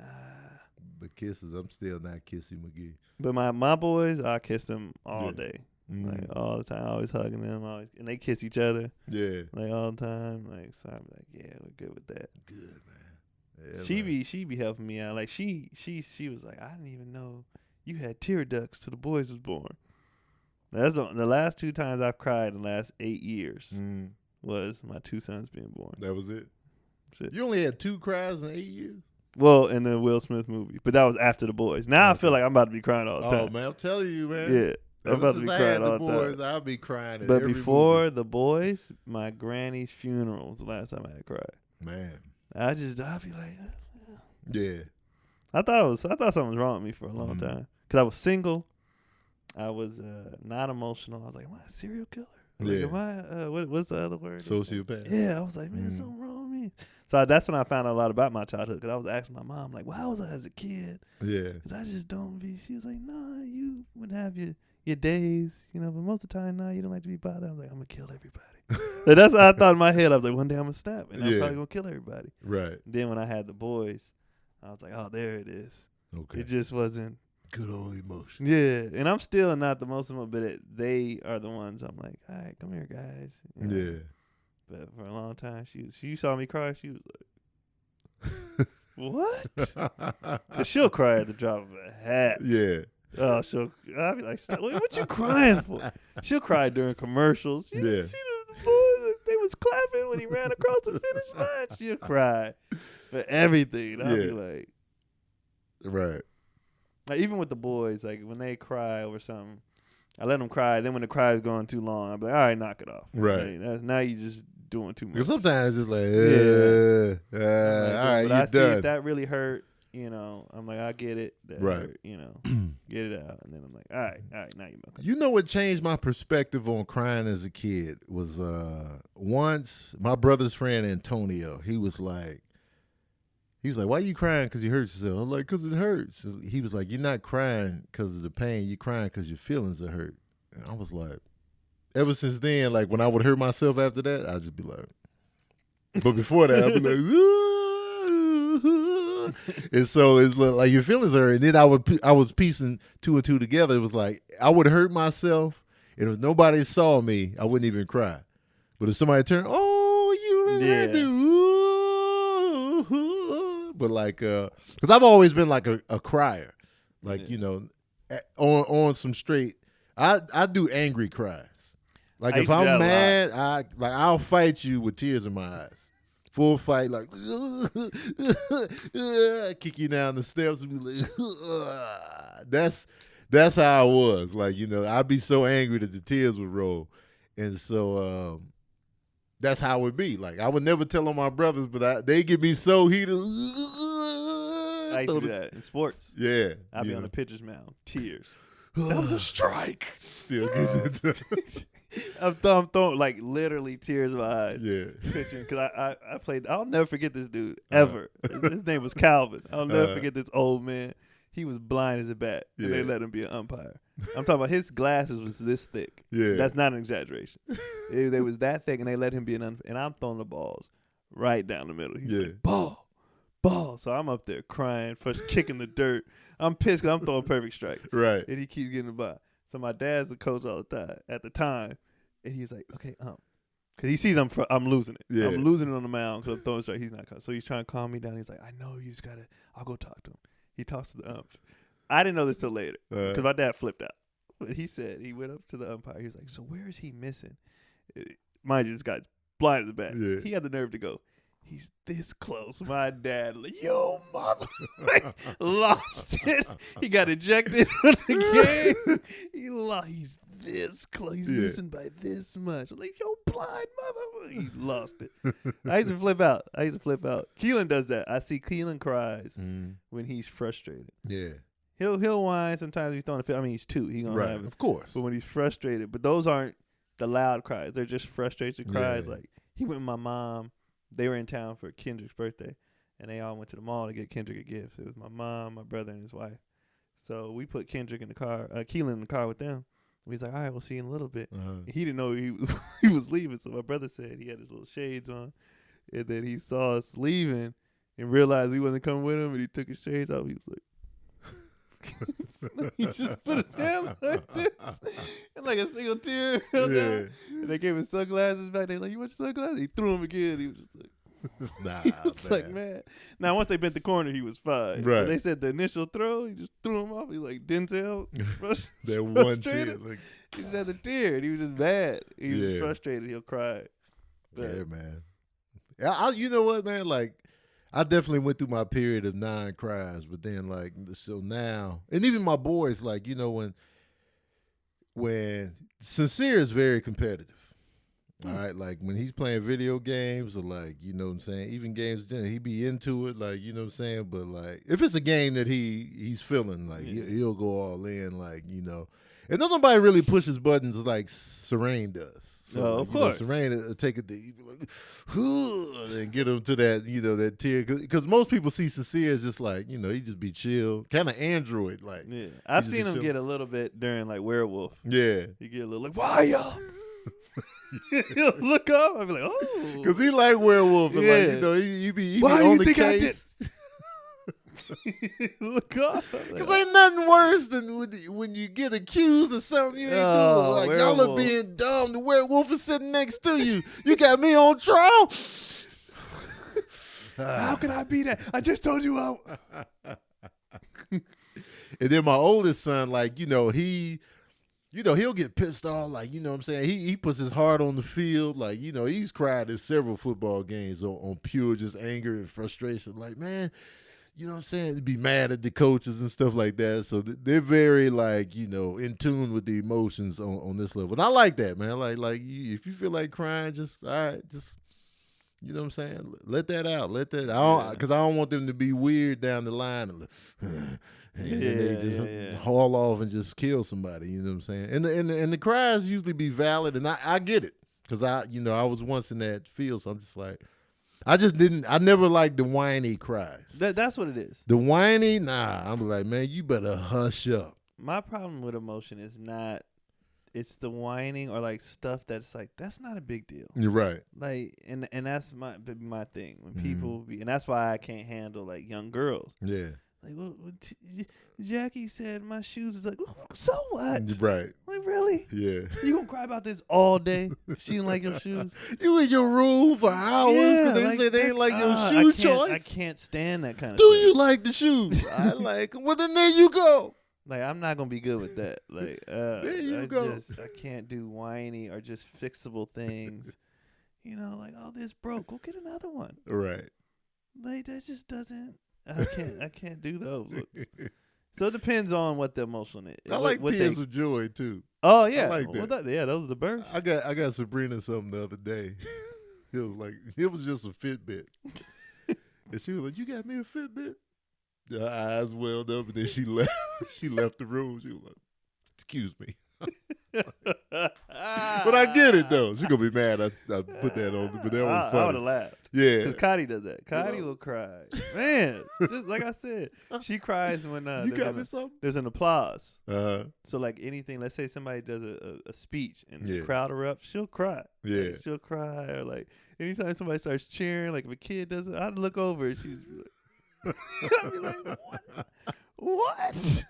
Speaker 1: the kisses, I'm still not kissing McGee.
Speaker 2: But my boys, I kiss them all day. Like all the time, always hugging them, and they kiss each other. Yeah, like all the time. Like so, I'm like, yeah, we're good with that. Good, man. Yeah, she be helping me out. Like she was like, I didn't even know you had tear ducts till the boys was born. That's the last 2 times I've cried in the last 8 years was my 2 sons being born.
Speaker 1: That was it.
Speaker 2: Shit.
Speaker 1: You only had 2 cries in 8 years?
Speaker 2: Well, in the Will Smith movie, but that was after the boys. Now I feel like I'm about to be crying all the time.
Speaker 1: Oh man, I'm telling you, man.
Speaker 2: Yeah, I'm about to be crying all the
Speaker 1: boys,
Speaker 2: time.
Speaker 1: I'll be crying.
Speaker 2: But before the boys, my granny's funeral was the last time I had cried.
Speaker 1: Man,
Speaker 2: I'd be like,
Speaker 1: yeah.
Speaker 2: I thought something was wrong with me for a long time because I was single. I was not emotional. I was like, am I a serial killer?
Speaker 1: Yeah.
Speaker 2: Like, am I, what's the other word?
Speaker 1: Sociopath.
Speaker 2: Yeah, I was like, man, there's something wrong with me. So that's when I found out a lot about my childhood because I was asking my mom, like, well, how was I as a kid?
Speaker 1: Yeah.
Speaker 2: Because I just don't be. She was like, no, you would have your days, you know, but most of the time, no, you don't like to be bothered. I was like, I'm going to kill everybody. So that's what I thought in my head. I was like, one day I'm going to snap and I'm probably going to kill everybody.
Speaker 1: Right.
Speaker 2: Then when I had the boys, I was like, oh, there it is.
Speaker 1: Okay.
Speaker 2: It just wasn't.
Speaker 1: Good old emotion.
Speaker 2: Yeah, and I'm still not the most emotional, but they are the ones I'm like, all right, come here, guys. You know?
Speaker 1: Yeah.
Speaker 2: But for a long time, she saw me cry. She was like, what? 'Cause she'll cry at the drop of a hat.
Speaker 1: Yeah.
Speaker 2: Oh, I'll be like, stop. What you crying for? She'll cry during commercials. You didn't see the boys, they was clapping when he ran across the finish line. She'll cry for everything. I'll be like,
Speaker 1: right.
Speaker 2: like, even with the boys, like when they cry over something, I let them cry. Then when the cry is going too long, I'm like, all right, knock it off.
Speaker 1: Right.
Speaker 2: Like, now you just doing too much.
Speaker 1: Because sometimes it's like,
Speaker 2: like,
Speaker 1: all right,
Speaker 2: but
Speaker 1: you're
Speaker 2: I see
Speaker 1: done.
Speaker 2: if that really hurt, you know, I'm like, I get it. That
Speaker 1: Right.
Speaker 2: hurt, you know, get it out. And then I'm like, all right, now you're milking.
Speaker 1: You know what changed my perspective on crying as a kid was once my brother's friend Antonio, he was like, why are you crying? Because you hurt yourself. I'm like, because it hurts. He was like, you're not crying because of the pain. You're crying because your feelings are hurt. And I was like, ever since then, like when I would hurt myself after that, I'd just be like, but before that, I'd be like, and so it's like your feelings are, and then I was piecing 2 and 2 together. It was like I would hurt myself, and if nobody saw me, I wouldn't even cry. But if somebody turned, oh, you really do. But like, because I've always been like a crier, like you know, on some straight. I do angry cries. Like if I'm mad, I'll fight you with tears in my eyes. Full fight, like kick you down the steps and be like, that's how I was. Like, you know, I'd be so angry that the tears would roll. And so that's how it would be. Like I would never tell on my brothers, but they get me so heated.
Speaker 2: I used to do that in sports.
Speaker 1: Yeah.
Speaker 2: I'd be on the pitcher's mound, tears.
Speaker 1: That was a strike. Still getting it done.
Speaker 2: I'm throwing like literally tears in my eyes.
Speaker 1: Yeah.
Speaker 2: Pitching because I played. I'll never forget this dude ever. His name was Calvin. I'll never forget this old man. He was blind as a bat, and they let him be an umpire. I'm talking about his glasses was this thick.
Speaker 1: Yeah.
Speaker 2: That's not an exaggeration. They was that thick, and they let him be an umpire. And I'm throwing the balls right down the middle. He's like, ball. So I'm up there crying, first kicking the dirt. I'm pissed because I'm throwing perfect strike.
Speaker 1: Right.
Speaker 2: And he keeps getting the ball. So my dad's the coach all the time at the time, and he's like, okay, because he sees I'm losing it.
Speaker 1: Yeah.
Speaker 2: I'm losing it on the mound because I'm throwing strike. He's not coming. So he's trying to calm me down. He's like, I know you just gotta. I'll go talk to him. He talks to the ump. I didn't know this till later because my dad flipped out. But he said he went up to the umpire. He was like, so where is he missing? Mind you, this guy's blind as a bat.
Speaker 1: Yeah.
Speaker 2: He had the nerve to go, he's this close. My dad, like, yo, mother, like, lost it. He got ejected from the game. He's this close. He's missing by this much. I'm like, yo, blind mother. He lost it. I used to flip out. Keelan does that. I see Keelan cries when he's frustrated.
Speaker 1: Yeah.
Speaker 2: He'll whine sometimes. He's throwing a fit. I mean, he's 2. He gonna have it.
Speaker 1: Of course.
Speaker 2: But when he's frustrated, but those aren't the loud cries. They're just frustration cries.
Speaker 1: Yeah.
Speaker 2: Like he went with my mom. They were in town for Kendrick's birthday, and they all went to the mall to get Kendrick a gift. It was my mom, my brother, and his wife. So we put Kendrick in the car, Keelan in the car with them. He's like, all right, we'll see you in a little bit. He didn't know he was leaving, so my brother said he had his little shades on, and then he saw us leaving and realized we wasn't coming with him, and he took his shades off. He was like, he just put his hand like this, and like a single tear down. And they gave him sunglasses back. They like, you want your sunglasses? He threw them again. He was just like,
Speaker 1: nah,
Speaker 2: it's like, man. Now once they bent the corner, he was fine.
Speaker 1: Right.
Speaker 2: But they said the initial throw, he just threw him off. He like Denzel.
Speaker 1: That one tear. Like,
Speaker 2: he just had a tear. And he was just mad. He was frustrated. He'll cry. But
Speaker 1: yeah, man. You know what, man? Like, I definitely went through my period of 9 cries, but then like, so now, and even my boys, like, you know, when Sincere is very competitive. All right, like when he's playing video games or like, you know what I'm saying, even games, he be into it, like, you know what I'm saying. But like, if it's a game that he's feeling, like he'll go all in, like, you know. And nobody really pushes buttons like Serene does. So,
Speaker 2: No,
Speaker 1: like,
Speaker 2: of course.
Speaker 1: Serene will take it to like, and get him to that, you know, that tier. Because most people see Sincere as just like, you know, he just be chill, kind of android like.
Speaker 2: Yeah, I've seen him get a little bit during like Werewolf.
Speaker 1: Yeah,
Speaker 2: he get a little like, why y'all? He'll look up. I'll be like, oh,
Speaker 1: because he like Werewolf, and like, you know, he be on the case.
Speaker 2: Look up.
Speaker 1: Because ain't nothing worse than when you get accused of something you ain't doing. Like,
Speaker 2: Werewolf.
Speaker 1: y'all are being dumb. The werewolf is sitting next to you. You got me on trial?
Speaker 2: How can I be that? I just told you out.
Speaker 1: And then my oldest son, like, you know, he'll get pissed off, like, you know what I'm saying? He puts his heart on the field. Like, you know, he's cried in several football games on pure just anger and frustration. Like, man, you know what I'm saying? To be mad at the coaches and stuff like that. So they're very, like, you know, in tune with the emotions on this level. And I like that, man. Like if you feel like crying, just, all right, just, you know what I'm saying? Let that out. Because I don't want them to be weird down the line and they just haul off and just kill somebody. You know what I'm saying? And the cries usually be valid, and I get it because I was once in that field, so I'm just like, I never liked the whiny cries.
Speaker 2: That's what it is.
Speaker 1: The whiny, nah. I'm like, man, you better hush up.
Speaker 2: My problem with emotion is not. It's the whining or like stuff that's like, that's not a big deal.
Speaker 1: You're right.
Speaker 2: Like, and that's my thing when people be, and that's why I can't handle like young girls.
Speaker 1: Yeah.
Speaker 2: Like, well, Jackie said my shoes is like, so what?
Speaker 1: Right.
Speaker 2: Like, really?
Speaker 1: Yeah.
Speaker 2: You gonna cry about this all day? She didn't like your shoes.
Speaker 1: You in your room for hours because they say they ain't like your shoe choice.
Speaker 2: I can't stand that kind of
Speaker 1: Do
Speaker 2: stuff.
Speaker 1: you like the shoes? I like them. Well, then there you go.
Speaker 2: Like, I'm not gonna be good with that. Like,
Speaker 1: there you go.
Speaker 2: I can't do whiny or just fixable things. You know, like, oh, this broke. Go get another one.
Speaker 1: Right.
Speaker 2: Like, that just doesn't. I can't do those. So it depends on what the emotion is.
Speaker 1: I like tears of joy too.
Speaker 2: Oh yeah,
Speaker 1: I like that.
Speaker 2: Yeah, those are the bursts.
Speaker 1: I got Sabrina something the other day. It was just a Fitbit, and she was like, "You got me a Fitbit?" Her eyes welled up, and then she left. She left the room. She was like, "Excuse me." But I get it though. She's gonna be mad. I put that on, but that was funny.
Speaker 2: I would have laughed.
Speaker 1: Yeah,
Speaker 2: because Cotty does that. Cotty will cry. Man, just like I said, she cries when
Speaker 1: you got me something.
Speaker 2: There's an applause.
Speaker 1: So
Speaker 2: like anything, let's say somebody does a speech and the
Speaker 1: Yeah.
Speaker 2: crowd erupts, she'll cry.
Speaker 1: Yeah.
Speaker 2: Like, she'll cry, or like anytime somebody starts cheering, like if a kid does it, I'd look over and she's like, I'd be like, what?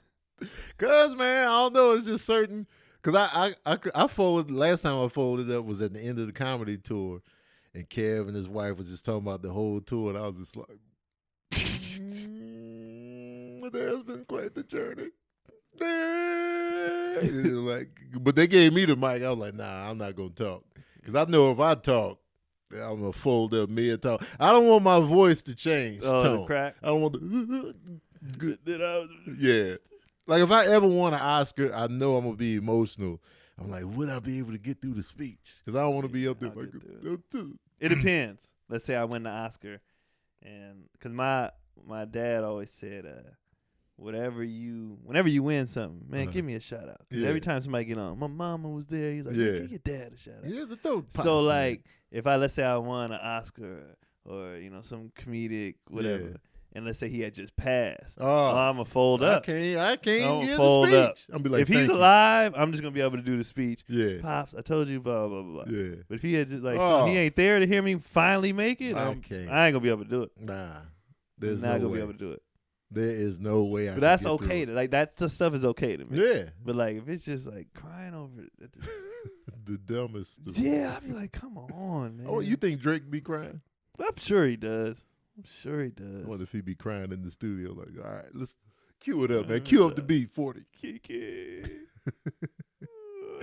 Speaker 1: Cause man, I don't know. It's just certain. Cause I folded last time I folded up was at the end of the comedy tour, and Kev and his wife was just talking about the whole tour, and I was just like, "It has been quite the journey." But they gave me the mic. I was like, "Nah, I'm not gonna talk," cause I know if I talk, I'm gonna fold up mid talk. I don't want my voice to change.
Speaker 2: The crack.
Speaker 1: I don't want the. Yeah. Like, if I ever won an Oscar, I know I'm going to be emotional. I'm like, would I be able to get through the speech? Because I don't want to be up there like,
Speaker 2: it depends. Let's say I win the Oscar. And because my dad always said, whenever you win something, man, give me a shout out. Because every time somebody get on, my mama was there. He's like, give your dad a shout out.
Speaker 1: Yeah, the throat pops.
Speaker 2: So, like, if let's say I won an Oscar or, you know, some comedic, whatever. Yeah. And let's say he had just passed. Oh, I'm going to fold up.
Speaker 1: I can't give
Speaker 2: fold
Speaker 1: the
Speaker 2: up.
Speaker 1: speech. I'm be like,
Speaker 2: if he's alive, I'm just going to be able to do the speech.
Speaker 1: Yeah.
Speaker 2: Pops, I told you, blah, blah, blah.
Speaker 1: Yeah.
Speaker 2: But if he had just, like, he ain't there to hear me finally make it, I ain't going to be able to do it.
Speaker 1: Nah. There's
Speaker 2: not
Speaker 1: no
Speaker 2: going to
Speaker 1: way.
Speaker 2: be able to do it.
Speaker 1: There is no way I
Speaker 2: But that's okay. Like, that stuff is okay to me.
Speaker 1: Yeah.
Speaker 2: But, like, if it's just, like, crying over it.
Speaker 1: The dumbest stuff.
Speaker 2: Yeah, I'd be like, come on, man.
Speaker 1: Oh, you think Drake be crying?
Speaker 2: I'm sure he does. I'm sure he does.
Speaker 1: I wonder if he be crying in the studio like, all right, let's cue it up, man. Cue up the beat, 40.
Speaker 2: Kiki.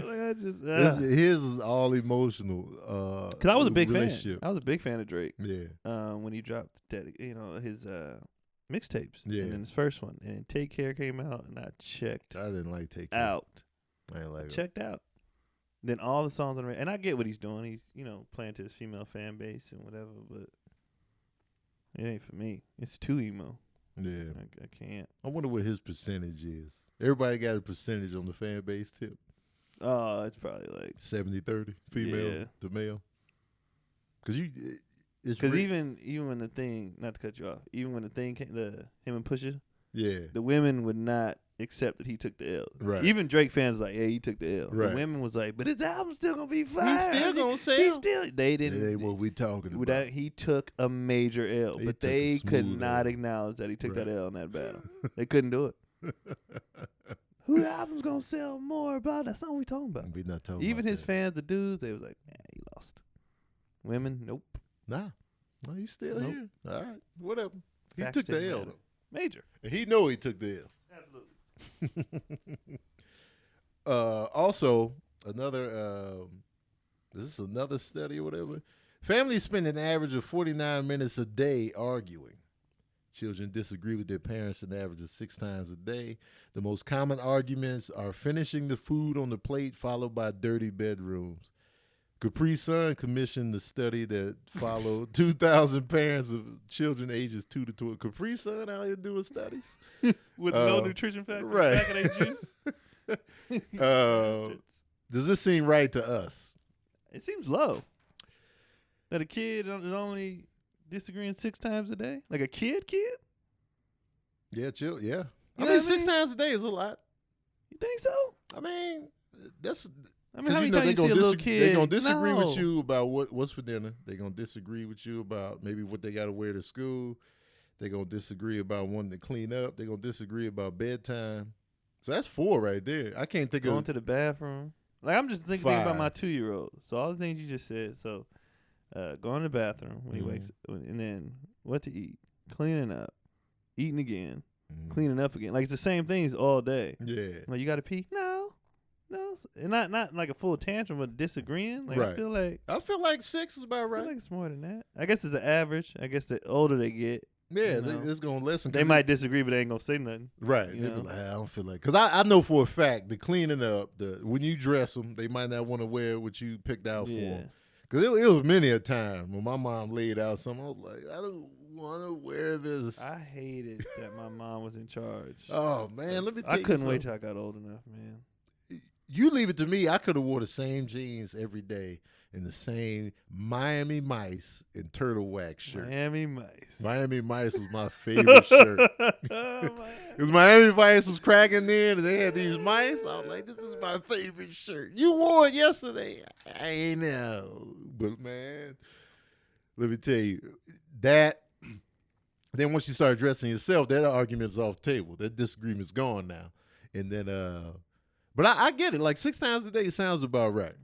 Speaker 1: His is all emotional.
Speaker 2: Cause I was a big fan. I was a big fan of Drake.
Speaker 1: Yeah.
Speaker 2: When he dropped his mixtapes.
Speaker 1: Yeah.
Speaker 2: And then his first one, and Take Care came out, and I checked.
Speaker 1: I didn't like Take Care.
Speaker 2: Out.
Speaker 1: I didn't like it.
Speaker 2: Checked out. Then all the songs on the radio, and I get what he's doing. He's playing to his female fan base and whatever, but it ain't for me. It's too emo.
Speaker 1: Yeah.
Speaker 2: I can't.
Speaker 1: I wonder what his percentage is. Everybody got a percentage on the fan base tip.
Speaker 2: Oh, it's probably like
Speaker 1: 70-30 female to male. Because
Speaker 2: even when the thing, not to cut you off, even when the thing came, him and Pusha, the women would not accept that he took the L.
Speaker 1: Right.
Speaker 2: Even Drake fans like, yeah, he took the L.
Speaker 1: Right.
Speaker 2: The women was like, but his album's still gonna be fire.
Speaker 1: He's still gonna sell.
Speaker 2: They didn't.
Speaker 1: That ain't what we talking about.
Speaker 2: He took a major L, but they could not acknowledge that he took that L in that battle. They couldn't do it. Whose album's gonna sell more? Blah. That's not what we talking about.
Speaker 1: We not talking.
Speaker 2: Even
Speaker 1: about
Speaker 2: his fans, the dudes, they was like, he lost. Women, nope.
Speaker 1: Nah, he's still here. All right, whatever. He
Speaker 2: Facts
Speaker 1: took the L.
Speaker 2: matter. Major.
Speaker 1: And he know he took the L.
Speaker 2: Absolutely.
Speaker 1: Also, this is another study or whatever. Families spend an average of 49 minutes a day arguing. Children disagree with their parents an average of 6 times a day. The most common arguments are finishing the food on the plate, followed by dirty bedrooms. Capri Sun commissioned the study that followed 2,000 parents of children ages 2 to 12. Capri Sun out here doing studies
Speaker 2: with no nutrition factor
Speaker 1: right.
Speaker 2: back in their juice.
Speaker 1: Does this seem right to us?
Speaker 2: It seems low. That a kid is only disagreeing 6 times a day, like a kid.
Speaker 1: Yeah, chill. Yeah,
Speaker 2: I
Speaker 1: mean 6 times a day is a lot.
Speaker 2: You think so?
Speaker 1: I mean, that's.
Speaker 2: I mean, how many times you see a little kid?
Speaker 1: They're going to disagree with you about what's for dinner. They're going to disagree with you about maybe what they got to wear to school. They're going to disagree about wanting to clean up. They're going to disagree about bedtime. So that's 4 right there. I can't think
Speaker 2: going to the bathroom. Like, I'm just thinking about my 2-year-old. So all the things you just said. So going to the bathroom when he wakes up. And then what to eat. Cleaning up. Eating again. Cleaning up again. Like, it's the same things all day.
Speaker 1: Yeah.
Speaker 2: Like, you got to pee? No, and not like a full tantrum, but disagreeing. Like
Speaker 1: right.
Speaker 2: I feel like 6 is about right. I feel like it's more than that. I guess it's an average. I guess the older they get,
Speaker 1: it's gonna listen.
Speaker 2: They might disagree, but they ain't gonna say nothing.
Speaker 1: Right? They be like, I don't feel like, because I know for a fact the cleaning up, when you dress them, they might not want to wear what you picked out for them. Because it was many a time when my mom laid out something, I was like, I don't want to wear this.
Speaker 2: I hated that my mom was in charge.
Speaker 1: Oh man, let me tell you,
Speaker 2: I couldn't wait till I got old enough, man.
Speaker 1: You leave it to me. I could have wore the same jeans every day in the same Miami Mice and turtle wax shirt.
Speaker 2: Miami Mice.
Speaker 1: Miami Mice was my favorite shirt. Because Miami Vice was cracking there and they had these mice. I was like, this is my favorite shirt. You wore it yesterday. I ain't know. But man, let me tell you, that then once you start dressing yourself, that argument's off the table. That disagreement's gone now. And then but I get it. Like 6 times a day sounds about right.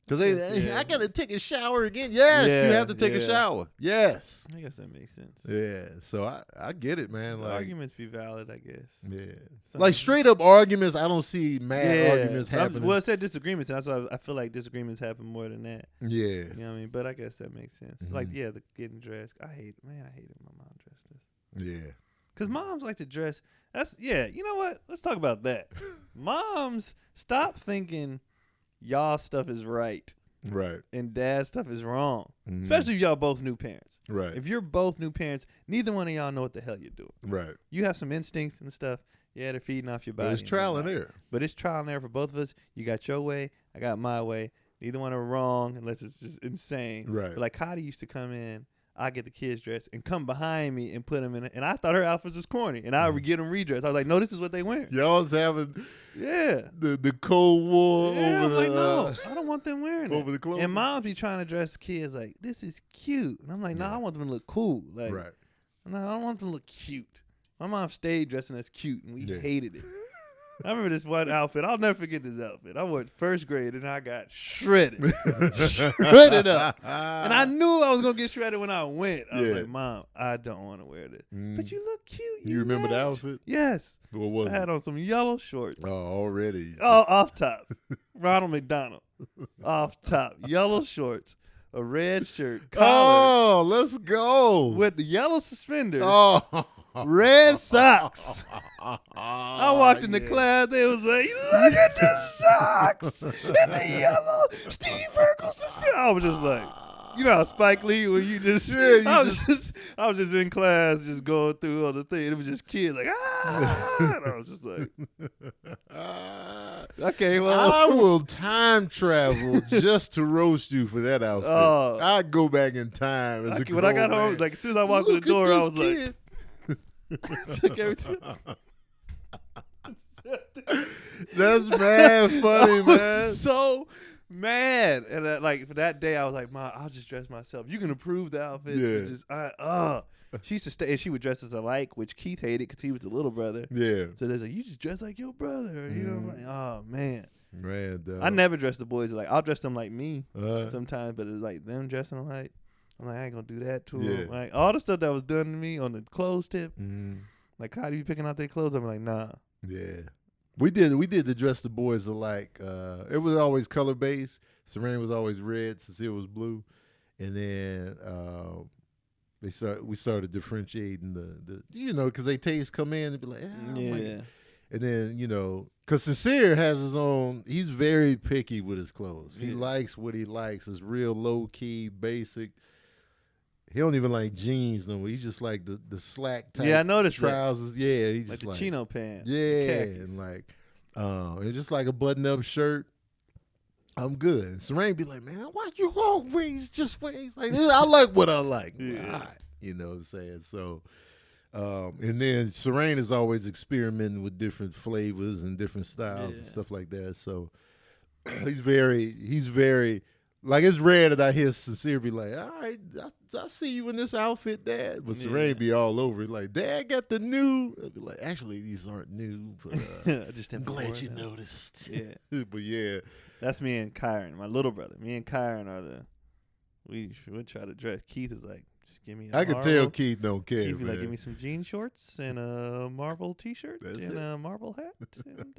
Speaker 1: Because I got to take a shower again. Yes, you have to take a shower. Yes.
Speaker 2: I guess that makes sense.
Speaker 1: Yeah. So I get it, man.
Speaker 2: The
Speaker 1: like,
Speaker 2: arguments be valid, I guess.
Speaker 1: Yeah. Like straight up arguments, I don't see mad arguments happening.
Speaker 2: Well, it said disagreements. That's why I feel like disagreements happen more than that.
Speaker 1: Yeah.
Speaker 2: You know what I mean? But I guess that makes sense. Like, the getting dressed. I hated my mom dressed this.
Speaker 1: Yeah.
Speaker 2: Because moms like to dress. You know what? Let's talk about that. Moms, stop thinking y'all stuff is right.
Speaker 1: Right.
Speaker 2: And dad's stuff is wrong. Especially if y'all both new parents.
Speaker 1: Right.
Speaker 2: If you're both new parents, neither one of y'all know what the hell you're doing.
Speaker 1: Right.
Speaker 2: You have some instincts and stuff. Yeah, they're feeding off your body.
Speaker 1: But it's trial and error.
Speaker 2: But it's trial and error for both of us. You got your way. I got my way. Neither one are wrong unless it's just insane.
Speaker 1: Right.
Speaker 2: But like Cotty used to come in. I get the kids dressed and come behind me and put them in it. And I thought her outfits was corny. And I would get them redressed. I was like, no, this is what they wear.
Speaker 1: Y'all was having the Cold War
Speaker 2: over
Speaker 1: over
Speaker 2: no, I don't want them wearing
Speaker 1: over
Speaker 2: it.
Speaker 1: the clothes.
Speaker 2: And moms be trying to dress kids like, this is cute. And I'm like, no, I want them to look cool. Like, no, I don't want them to look cute. My mom stayed dressing as cute, and we hated it. I remember this one outfit. I'll never forget this outfit. I went 1st grade, and I got shredded. Shredded up. And I knew I was going to get shredded when I went. I was like, Mom, I don't want to wear this. But you look cute.
Speaker 1: You remember the outfit?
Speaker 2: Yes.
Speaker 1: What was
Speaker 2: I had on some yellow shorts.
Speaker 1: Oh, already.
Speaker 2: Oh, off top. Ronald McDonald. Off top. Yellow shorts. A red shirt. Collar.
Speaker 1: Oh, let's go.
Speaker 2: With the yellow suspenders.
Speaker 1: Oh.
Speaker 2: Red socks. I walked into class. They was like, look at the socks and the yellow Steve Urkel suspenders. I was just like, you know how Spike Lee when you just, I was just in class just going through all the things. It was just kids like, and I was just like, okay, well.
Speaker 1: I will time travel just to roast you for that outfit. I'd go back in time.
Speaker 2: When I got home, like as soon as I walked through the door, I was like, took everything.
Speaker 1: That's mad funny, man.
Speaker 2: So mad, and like for that day, I was like, "Ma, I'll just dress myself. You can approve the outfit."
Speaker 1: Yeah.
Speaker 2: She used to stay, and she would dress as alike, which Keith hated because he was the little brother.
Speaker 1: Yeah.
Speaker 2: So there's like, you just dress like your brother. You know, I'm like, oh man.
Speaker 1: Man, dog.
Speaker 2: I never dress the boys like. I'll dress them like me sometimes, but it's like them dressing alike. I'm like, I ain't gonna do that to them. Like all the stuff that was done to me on the clothes tip. Like, how do you picking out their clothes? I'm like, nah.
Speaker 1: Yeah. We did the dress the boys alike. It was always color based. Serene was always red. Cecile was blue. And then we started differentiating the because they taste come in and be like, yeah. And then, because Sincere has his own, he's very picky with his clothes. He likes what he likes. It's real low key, basic. He don't even like jeans no more. He just like the slack type.
Speaker 2: Yeah, I noticed
Speaker 1: trousers.
Speaker 2: That.
Speaker 1: Yeah, he just
Speaker 2: like the chino pants.
Speaker 1: Yeah, and like it's just like a button up shirt. I'm good. And Serene be like, man, why you always just wear? Like, I like what I like.
Speaker 2: Yeah.
Speaker 1: Right. You know what I'm saying? So, and then Serene is always experimenting with different flavors and different styles and stuff like that. So he's very. Like, it's rare that I hear Sincere be like, all right, I see you in this outfit, Dad. But Serene be all over it. Like, Dad got the new. I'd be like, actually, these aren't new. But I'm glad you noticed.
Speaker 2: Yeah.
Speaker 1: But, yeah.
Speaker 2: That's me and Kyron, my little brother. Me and Kyron are we try to dress. Keith is like, just give me a
Speaker 1: I can tell Keith don't care,
Speaker 2: Keith be
Speaker 1: man.
Speaker 2: like, give me some jean shorts and a Marvel t-shirt a Marvel hat. And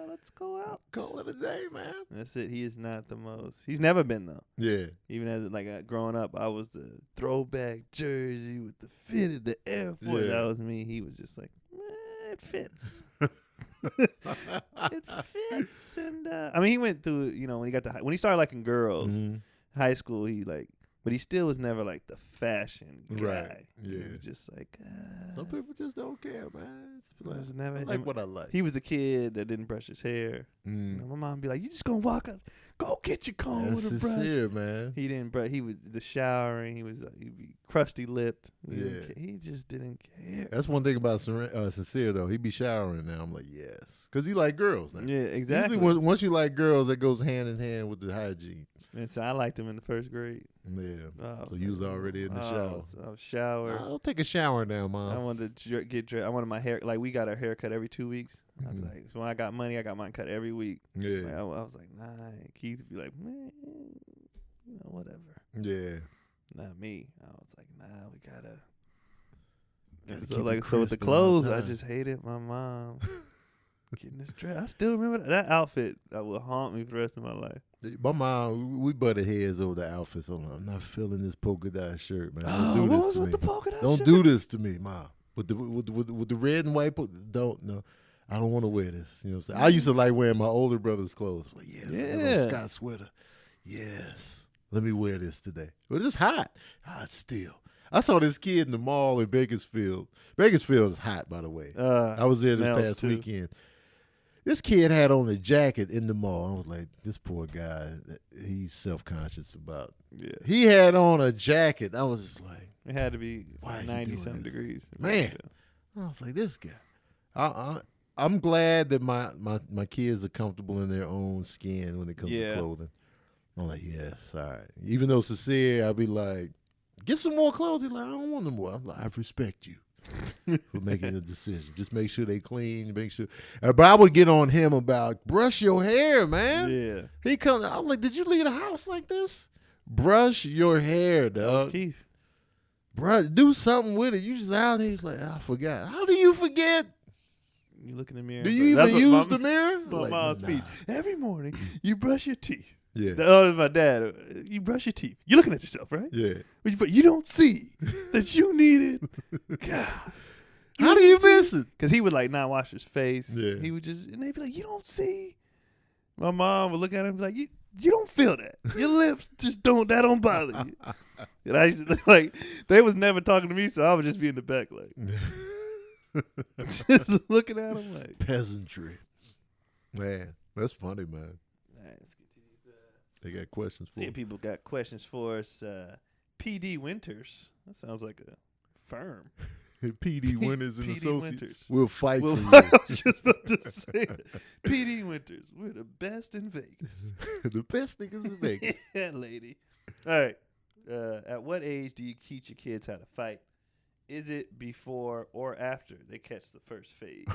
Speaker 2: let's go out.
Speaker 1: Call it a day, man.
Speaker 2: That's it. He is not the most. He's never been, though.
Speaker 1: Yeah.
Speaker 2: Even as growing up, I was the throwback jersey with the fitted, the Air Force.
Speaker 1: Yeah.
Speaker 2: That was me. He was just like, it fits. It fits. And I mean, he went through, when he started liking girls, high school, but he still was never like the fashion guy.
Speaker 1: Right. Yeah.
Speaker 2: He was just like,
Speaker 1: some people just don't care, man.
Speaker 2: was never
Speaker 1: I like what I like.
Speaker 2: He was the kid that didn't brush his hair. My mom would be like, you just gonna walk up, go get your comb with a brush.
Speaker 1: Sincere, man.
Speaker 2: He didn't brush. He was the showering. He'd be crusty lipped.
Speaker 1: Yeah.
Speaker 2: He just didn't care.
Speaker 1: That's one thing about Sincere, though. He be showering now. I'm like, yes. Because he like girls now.
Speaker 2: Yeah, exactly.
Speaker 1: Usually once you like girls, that goes hand in hand with the hygiene.
Speaker 2: And so I liked him in the first grade.
Speaker 1: Yeah. So you was already in the shower.
Speaker 2: I was showered.
Speaker 1: I'll take a shower now, Mom.
Speaker 2: I wanted to get dressed. I wanted my hair. Like, we got our hair cut every 2 weeks. I'd be like, so when I got money, I got mine cut every week.
Speaker 1: Yeah.
Speaker 2: Like, I was like, nah. Keith would be like, man, whatever.
Speaker 1: Yeah.
Speaker 2: Not me. I was like, nah, we gotta.
Speaker 1: Gotta
Speaker 2: So with the clothes, I just hated my mom getting this dress. I still remember that outfit that will haunt me for the rest of my life.
Speaker 1: My mom, we butted heads over the outfits. I'm not feeling this polka dot shirt, man. Don't do
Speaker 2: what
Speaker 1: this
Speaker 2: was
Speaker 1: to
Speaker 2: with
Speaker 1: me.
Speaker 2: the polka dot
Speaker 1: Don't
Speaker 2: shirt?
Speaker 1: do this to me, Mom. With the red and white, I don't want to wear this. You know what I'm saying? I used to like wearing my older brother's clothes. Like, yes, Scott sweater. Yes, let me wear this today. But it's hot. Hot still. I saw this kid in the mall in Bakersfield. Bakersfield is hot, by the way. I was there this past weekend. This kid had on a jacket in the mall. I was like, this poor guy, he's self-conscious about. Yeah. He had on a jacket. I was just like,
Speaker 2: it had to be 90-something degrees.
Speaker 1: Man, I was like, this guy. I'm glad that my kids are comfortable in their own skin when it comes to clothing. I'm like, yes, all right. Even though Sincere, I'll be like, get some more clothes. He's like, I don't want no more. I'm like, I respect you for making a decision. Just make sure they clean. Make sure. But I would get on him about brush your hair, man.
Speaker 2: Yeah.
Speaker 1: He comes. I'm like, did you leave the house like this? Brush your hair, dog.
Speaker 2: Keith.
Speaker 1: Bruh, do something with it. You just out here. He's like, I forgot. How do you forget?
Speaker 2: You look in the mirror.
Speaker 1: Do you even use the mirror?
Speaker 2: My mom's speech. Every morning, you brush your teeth.
Speaker 1: Yeah.
Speaker 2: Oh, my dad. You brush your teeth. You're looking at yourself, right?
Speaker 1: Yeah.
Speaker 2: But you don't see that you needed. God.
Speaker 1: How do you miss it?
Speaker 2: Because he would like not wash his face.
Speaker 1: Yeah.
Speaker 2: He would just, and they'd be like, you don't see. My mom would look at him and be like, you don't feel that. Your lips just don't bother you. And I used to, like, they was never talking to me, so I would just be in the back, like, just looking at him like.
Speaker 1: Peasantry. Man, that's funny, man.
Speaker 2: All right, let's get to these.
Speaker 1: They got questions for us.
Speaker 2: People got questions for us. PD Winters. That sounds like a firm.
Speaker 1: PD Winters and
Speaker 2: PD
Speaker 1: Associates.
Speaker 2: Winters.
Speaker 1: We'll fight for
Speaker 2: I
Speaker 1: you.
Speaker 2: was just about to say that. PD Winters. We're the best in Vegas.
Speaker 1: The best niggas in Vegas.
Speaker 2: Yeah, lady. All right. At what age do you teach your kids how to fight? Is it before or after they catch the first phase?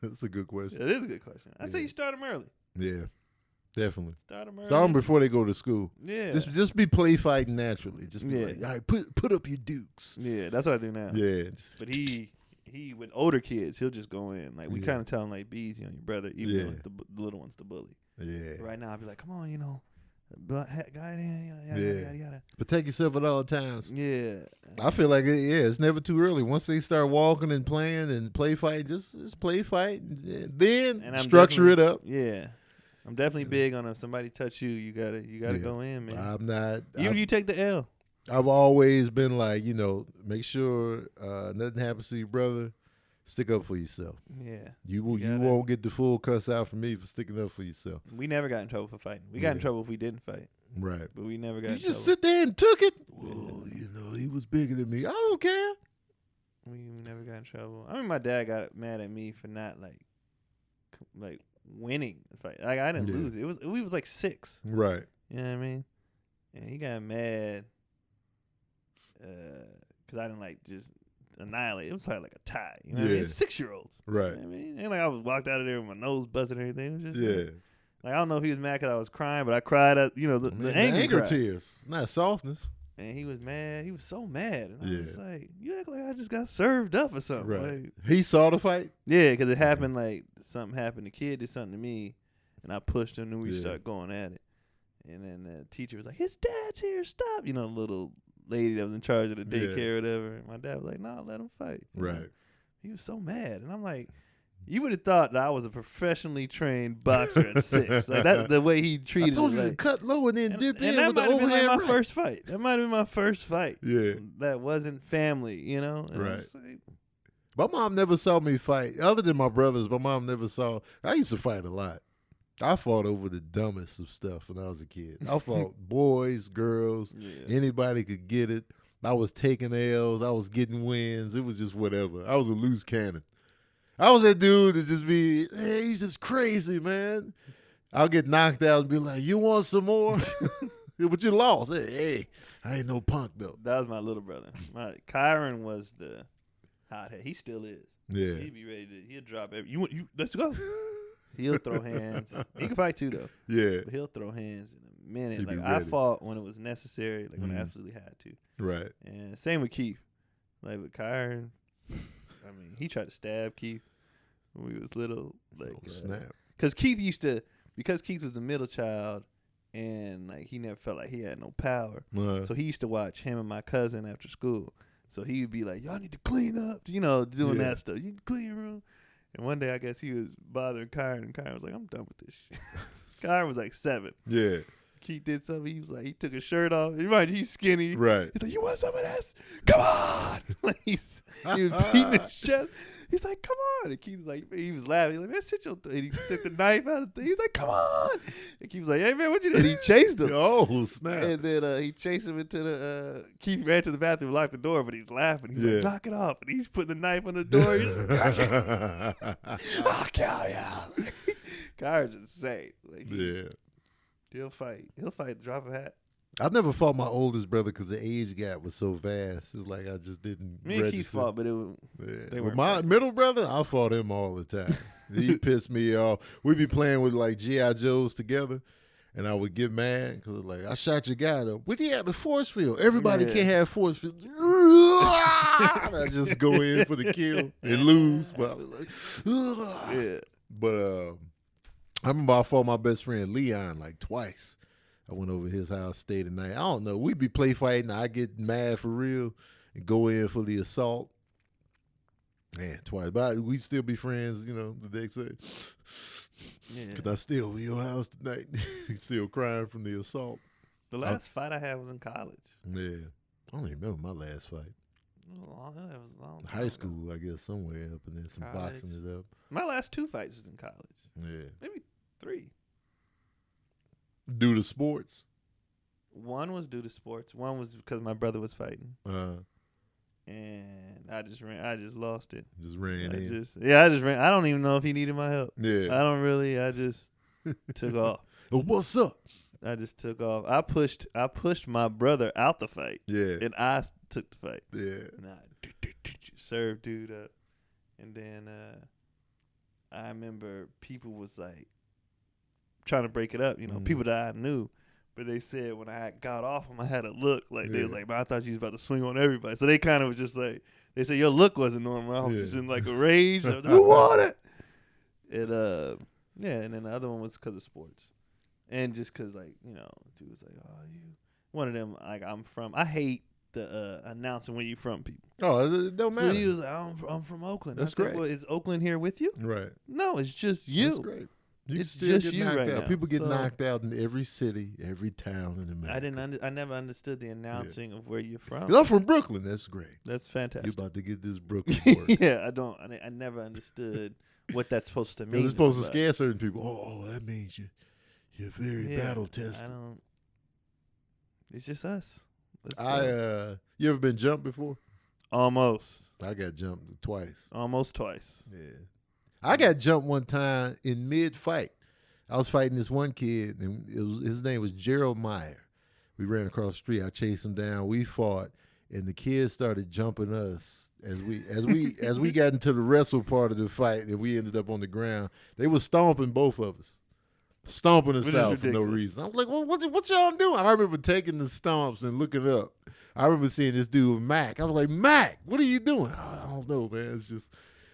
Speaker 1: That's a good question.
Speaker 2: It is a good question. I say you start them early.
Speaker 1: Yeah, definitely.
Speaker 2: Start them early.
Speaker 1: Start them before they go to school.
Speaker 2: Yeah.
Speaker 1: Just be play fighting naturally. Just be
Speaker 2: Yeah.
Speaker 1: like, all right, put up your dukes.
Speaker 2: Yeah, that's what I do now.
Speaker 1: Yeah.
Speaker 2: But he with older kids, he'll just go in. Like we
Speaker 1: Yeah.
Speaker 2: kind of tell him like, "Bees, your brother, even
Speaker 1: Yeah.
Speaker 2: though the little one's the bully."
Speaker 1: Yeah.
Speaker 2: Right now, I'll be like, "Come on, guy in, yada.
Speaker 1: Protect yourself at all times.
Speaker 2: Yeah.
Speaker 1: I feel like it's never too early. Once they start walking and playing and play fight, just play fight. And then
Speaker 2: And I'm
Speaker 1: structure it up.
Speaker 2: Yeah. I'm definitely big on if somebody touch you, you gotta go in, man.
Speaker 1: I'm not.
Speaker 2: Even if you take the L.
Speaker 1: I've always been like, make sure nothing happens to your brother. Stick up for yourself.
Speaker 2: Yeah.
Speaker 1: You won't get the full cuss out from me for sticking up for yourself.
Speaker 2: We never got in trouble for fighting. We got in trouble if we didn't fight.
Speaker 1: Right.
Speaker 2: But we never got
Speaker 1: You
Speaker 2: in
Speaker 1: just
Speaker 2: trouble.
Speaker 1: sit there and took it. Well, he was bigger than me. I don't care.
Speaker 2: We never got in trouble. I mean, my dad got mad at me for not like winning the fight. Like I didn't lose. We was like 6.
Speaker 1: Right.
Speaker 2: You know what I mean? And he got mad because I didn't just annihilate. It was probably like a tie. You know what I mean? 6-year-olds.
Speaker 1: Right.
Speaker 2: You know what I mean? And I was walked out of there with my nose busted and everything. It was just I don't know if he was mad because I was crying, but I cried at the anger cry.
Speaker 1: tears, not softness.
Speaker 2: And he was mad. He was so mad. And I was
Speaker 1: Yeah.
Speaker 2: like, you act like I just got served up or something.
Speaker 1: Right.
Speaker 2: Like,
Speaker 1: He saw the fight.
Speaker 2: yeah, because it happened something happened. The kid did something to me, and I pushed him, and we
Speaker 1: Yeah.
Speaker 2: started going at it. And then the teacher was like, his dad's here, stop. The little lady that was in charge of the daycare or whatever. And my dad was like, no, let him fight.
Speaker 1: Right.
Speaker 2: He was so mad. And I'm like, you would have thought that I was a professionally trained boxer at 6. Like that's the way he treated
Speaker 1: I told
Speaker 2: it.
Speaker 1: you to cut low and then dip in
Speaker 2: that
Speaker 1: with the
Speaker 2: might have been
Speaker 1: overhand
Speaker 2: my
Speaker 1: right.
Speaker 2: first fight. That might have been my first fight.
Speaker 1: Yeah.
Speaker 2: That wasn't family, And I
Speaker 1: Right.
Speaker 2: was like,
Speaker 1: My mom never saw me fight. Other than my brothers, my mom never saw. I used to fight a lot. I fought over the dumbest of stuff when I was a kid. I fought boys, girls, anybody could get it. I was taking L's. I was getting wins. It was just whatever. I was a loose cannon. I was that dude that just be, hey, he's just crazy, man. I'll get knocked out and be like, you want some more? But you lost. Hey, I ain't no punk, though.
Speaker 2: that was my little brother. Kyron was the hothead. He still is.
Speaker 1: Yeah.
Speaker 2: He'd be ready to. He'll drop every. You let's go. He'll throw hands. He can fight too though.
Speaker 1: Yeah.
Speaker 2: But he'll throw hands in a minute.
Speaker 1: He'd be
Speaker 2: I
Speaker 1: ready.
Speaker 2: fought when it was necessary, when I absolutely had to.
Speaker 1: Right.
Speaker 2: And same with Keith. Like with Kyron, I mean, he tried to stab Keith when we was little.
Speaker 1: Snap.
Speaker 2: Because Keith was the middle child, and he never felt like he had no power. So he used to watch him and my cousin after school. So he would be like, y'all need to clean up, doing that stuff. You need to clean your room. And one day I guess he was bothering Kyron, and Kyron was like, I'm done with this shit. Kyron was like 7.
Speaker 1: Yeah.
Speaker 2: Keith did something. He was like, he took his shirt off. He's skinny.
Speaker 1: Right.
Speaker 2: He's like, you want some of this? Come on. he was beating his chest. He's like, come on. And Keith was like, he was laughing. He's like, man, sit your and he took the knife out of the thing. He's like, come on. And Keith was like, hey, man, what you doing? And he chased him.
Speaker 1: Oh, snap.
Speaker 2: And then he chased him into the, Keith ran to the bathroom, locked the door, but he's laughing. He's like, knock it off. And he's putting the knife on the door. He's like, I'll kill you. Kyron's insane. He'll fight. He'll fight, drop a hat.
Speaker 1: I never fought my oldest brother because the age gap was so vast. It was like I just didn't.
Speaker 2: Me and Keith fought, but it was.
Speaker 1: Yeah. With my middle brother, I fought him all the time. He pissed me off. We'd be playing with G.I. Joes together, and I would get mad because I shot your guy though. But he had the force field. Everybody can't have force field. I just go in for the kill and lose. But I was like,
Speaker 2: Yeah.
Speaker 1: But I remember I fought my best friend Leon like twice. I went over his house, stayed the night. I don't know. We'd be play fighting. I get mad for real and go in for the assault. Man, twice. But we'd still be friends, the next day.
Speaker 2: Yeah.
Speaker 1: Because I still be in your house tonight. Still crying from the assault.
Speaker 2: The last fight I had was in college.
Speaker 1: Yeah. I don't even remember my last fight.
Speaker 2: It was a long time
Speaker 1: High
Speaker 2: ago.
Speaker 1: school, I guess, somewhere up in there. Some
Speaker 2: College.
Speaker 1: boxing it up.
Speaker 2: My last 2 fights was in college.
Speaker 1: Yeah.
Speaker 2: Maybe 3.
Speaker 1: Due to sports?
Speaker 2: One was due to sports. One was because my brother was fighting. And I just lost it.
Speaker 1: Just ran in.
Speaker 2: I just ran. I don't even know if he needed my help.
Speaker 1: Yeah.
Speaker 2: I just took off.
Speaker 1: Oh, what's up?
Speaker 2: I just took off. I pushed my brother out the fight.
Speaker 1: Yeah.
Speaker 2: And I took the fight.
Speaker 1: Yeah.
Speaker 2: And I served dude up. And then I remember people was like trying to break it up, people that I knew. But they said when I got off him, I had a look. Like, they was like, man, I thought you was about to swing on everybody. So they kind of was just like, they said, your look wasn't normal. I was just in like a rage. I was like, who won it? And, and then the other one was because of sports. And just because, like, dude was like, oh, you. One of them, like, I hate the announcing where you from people.
Speaker 1: Oh, it don't matter.
Speaker 2: So he was like, I'm from Oakland.
Speaker 1: That's
Speaker 2: I said,
Speaker 1: great.
Speaker 2: well, is Oakland here with you?
Speaker 1: Right.
Speaker 2: No, it's just you.
Speaker 1: That's great.
Speaker 2: It's just you right now.
Speaker 1: People get
Speaker 2: So-
Speaker 1: knocked out in every city, every town in America.
Speaker 2: I never understood the announcing of where you're from.
Speaker 1: 'Cause I'm from Brooklyn. That's great.
Speaker 2: That's fantastic.
Speaker 1: You're about to get this Brooklyn work.
Speaker 2: Yeah, I never understood what that's supposed to mean.
Speaker 1: It's supposed to
Speaker 2: somebody.
Speaker 1: scare certain people. Oh, that means you're very battle tested.
Speaker 2: It's just us.
Speaker 1: You ever been jumped before?
Speaker 2: Almost
Speaker 1: I got jumped twice.
Speaker 2: twice.
Speaker 1: Yeah. I got jumped one time in mid-fight. I was fighting this one kid, and his name was Gerald Meyer. We ran across the street. I chased him down. We fought, and the kids started jumping us as we got into the wrestle part of the fight, and we ended up on the ground. They were stomping both of us, stomping us
Speaker 2: Which is
Speaker 1: out for no
Speaker 2: ridiculous.
Speaker 1: reason. I was like, well, what y'all doing? I remember taking the stomps and looking up. I remember seeing this dude, Mac. I was like, Mac, what are you doing? I don't know, man. It's just,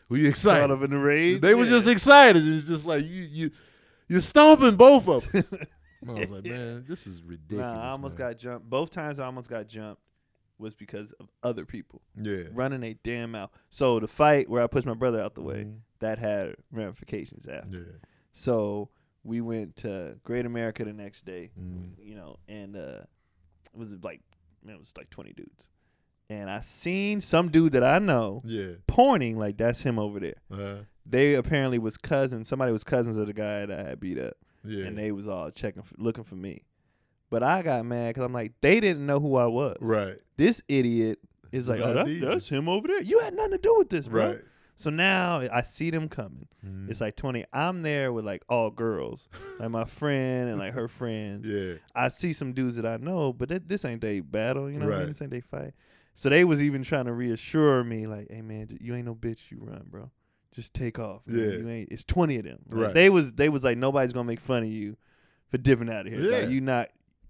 Speaker 1: were you excited?
Speaker 2: Caught up in the rage.
Speaker 1: They were just excited. It's just like you're stomping both of us. I was like, man, this is ridiculous.
Speaker 2: Nah, I almost got jumped. Both times I almost got jumped was because of other people running a damn mouth. So the fight where I pushed my brother out the way, that had ramifications after.
Speaker 1: Yeah.
Speaker 2: So we went to Great America the next day, and it was like 20 dudes. And I seen some dude that I know pointing like that's him over there. They apparently was cousins. Somebody was cousins of the guy that I had beat up.
Speaker 1: Yeah.
Speaker 2: And they was all looking for me. But I got mad because I'm like, they didn't know who I was.
Speaker 1: Right.
Speaker 2: This idiot is like, that's him over there. You had nothing to do with this, bro.
Speaker 1: Right.
Speaker 2: So now I see them coming. It's like 20. I'm there with like all girls, like my friend and like her friends.
Speaker 1: Yeah.
Speaker 2: I see some dudes that I know, but this ain't they battle. You know what I mean?
Speaker 1: Right.
Speaker 2: This ain't they fight. So they was even trying to reassure me, like, hey man, you ain't no bitch. You run, bro. Just take off. Man.
Speaker 1: Yeah.
Speaker 2: You ain't. It's 20 of them. Like,
Speaker 1: Right.
Speaker 2: They was like, nobody's gonna make fun of you for dipping out of here.
Speaker 1: Yeah.
Speaker 2: Like,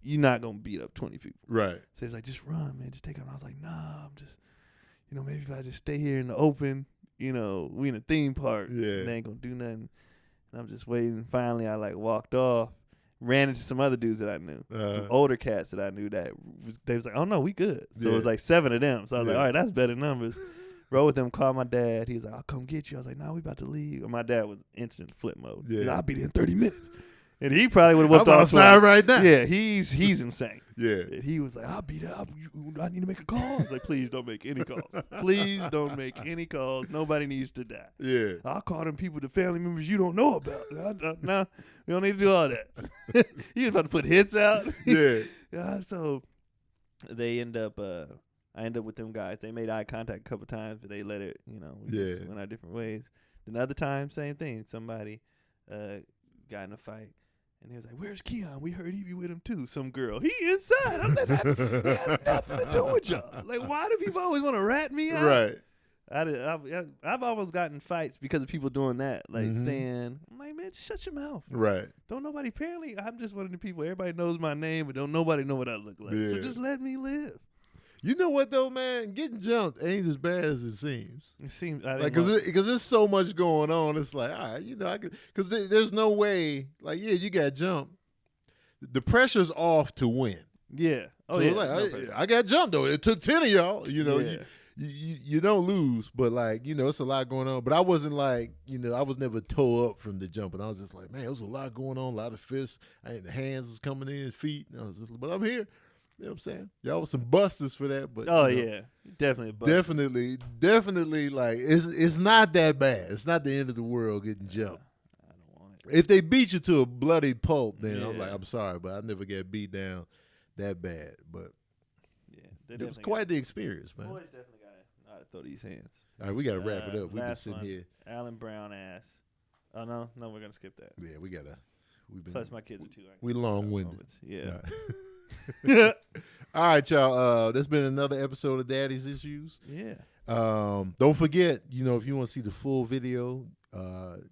Speaker 2: you not gonna beat up 20 people.
Speaker 1: Right.
Speaker 2: So he's like, just run, man. Just take off. And I was like, nah, I'm just, maybe if I just stay here in the open, we in a theme park.
Speaker 1: Yeah.
Speaker 2: They ain't gonna do nothing. And I'm just waiting. Finally, I like walked off, ran into some other dudes that I knew, some older cats that I knew they was like, oh no, we good. So it was like 7 of them. So I was like, all right, that's better numbers. Rode with them, called my dad. He was like, I'll come get you. I was like, nah, we about to leave. And my dad was instant flip mode.
Speaker 1: Yeah.
Speaker 2: He's like, I'll be there in 30 minutes. And he probably would have whooped
Speaker 1: I'm
Speaker 2: off
Speaker 1: outside right now.
Speaker 2: Yeah, he's insane.
Speaker 1: Yeah.
Speaker 2: And he was like, I'll be there. I need to make a call. I was like, please don't make any calls. Please don't make any calls. Nobody needs to die.
Speaker 1: Yeah.
Speaker 2: I'll call them people, the family members you don't know about. No, we don't need to do all that. He was about to put hits out.
Speaker 1: Yeah.
Speaker 2: So they I end up with them guys. They made eye contact a couple times, but they let it, we just went our different ways. Then other time, same thing. Somebody got in a fight. And he was like, where's Keon? We heard he be with him too. Some girl. He inside. I'm like, that has nothing to do with y'all. Like, why do people always want to rat me out?
Speaker 1: Right.
Speaker 2: I've almost gotten fights because of people doing that. Like saying, I'm like, man, just shut your mouth.
Speaker 1: Right.
Speaker 2: Don't nobody, apparently, I'm just one of the people, everybody knows my name, but don't nobody know what I look like. So
Speaker 1: Yeah.
Speaker 2: just let me live.
Speaker 1: You know what though, man? Getting jumped ain't as bad as it seems.
Speaker 2: It seems
Speaker 1: Like, because there's so much going on. It's like, all right, you know, I could, because there's no way. Like, yeah, you got jumped. The pressure's off to win.
Speaker 2: Yeah. Oh
Speaker 1: so
Speaker 2: yeah.
Speaker 1: it's like, I got jumped though. It took 10 of y'all. You know, you don't lose, but like, you know, it's a lot going on. But I wasn't like, you know, I was never toe up from the jumping. I was just like, man, there was a lot going on, a lot of fists. The hands was coming in, feet. And I was just, but I'm here. You know what I'm saying? Y'all was some busters for that, but
Speaker 2: definitely a buster.
Speaker 1: definitely like it's not that bad. It's not the end of the world getting jumped.
Speaker 2: I don't want it.
Speaker 1: If they beat you to a bloody pulp, then I'm like, I'm sorry, but I never got beat down that bad. But it was quite the experience, man.
Speaker 2: Boys definitely gotta know how to throw these hands.
Speaker 1: All right, we gotta wrap it up. We've been sitting here.
Speaker 2: Allen Brown ass. Oh no, we're gonna skip that.
Speaker 1: Yeah, we gotta.
Speaker 2: Plus my kids are too.
Speaker 1: We long-winded.
Speaker 2: Yeah.
Speaker 1: All right, y'all. That's been another episode of Daddy's Issues.
Speaker 2: Yeah.
Speaker 1: Don't forget, you know, if you want to see the full video,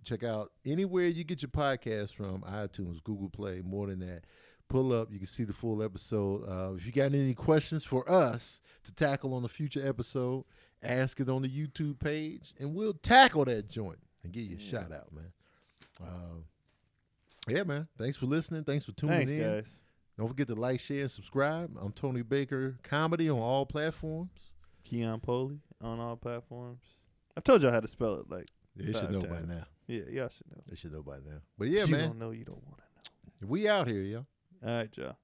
Speaker 1: check out anywhere you get your podcast from, iTunes, Google Play. More than that, pull up. You can see the full episode. If you got any questions for us to tackle on a future episode, ask it on the YouTube page, and we'll tackle that joint and give you a shout out, man. Yeah, man. Thanks for listening. Thanks for tuning in.
Speaker 2: Guys.
Speaker 1: Don't forget to like, share, and subscribe. I'm Tony Baker Comedy on all platforms.
Speaker 2: Keon Poley on all platforms. I've told y'all how to spell it. Like,
Speaker 1: they should know by now.
Speaker 2: Yeah, y'all should know.
Speaker 1: They should know by now. But yeah,
Speaker 2: you
Speaker 1: man.
Speaker 2: Don't know, you don't want to know.
Speaker 1: We out here, y'all.
Speaker 2: All right, y'all.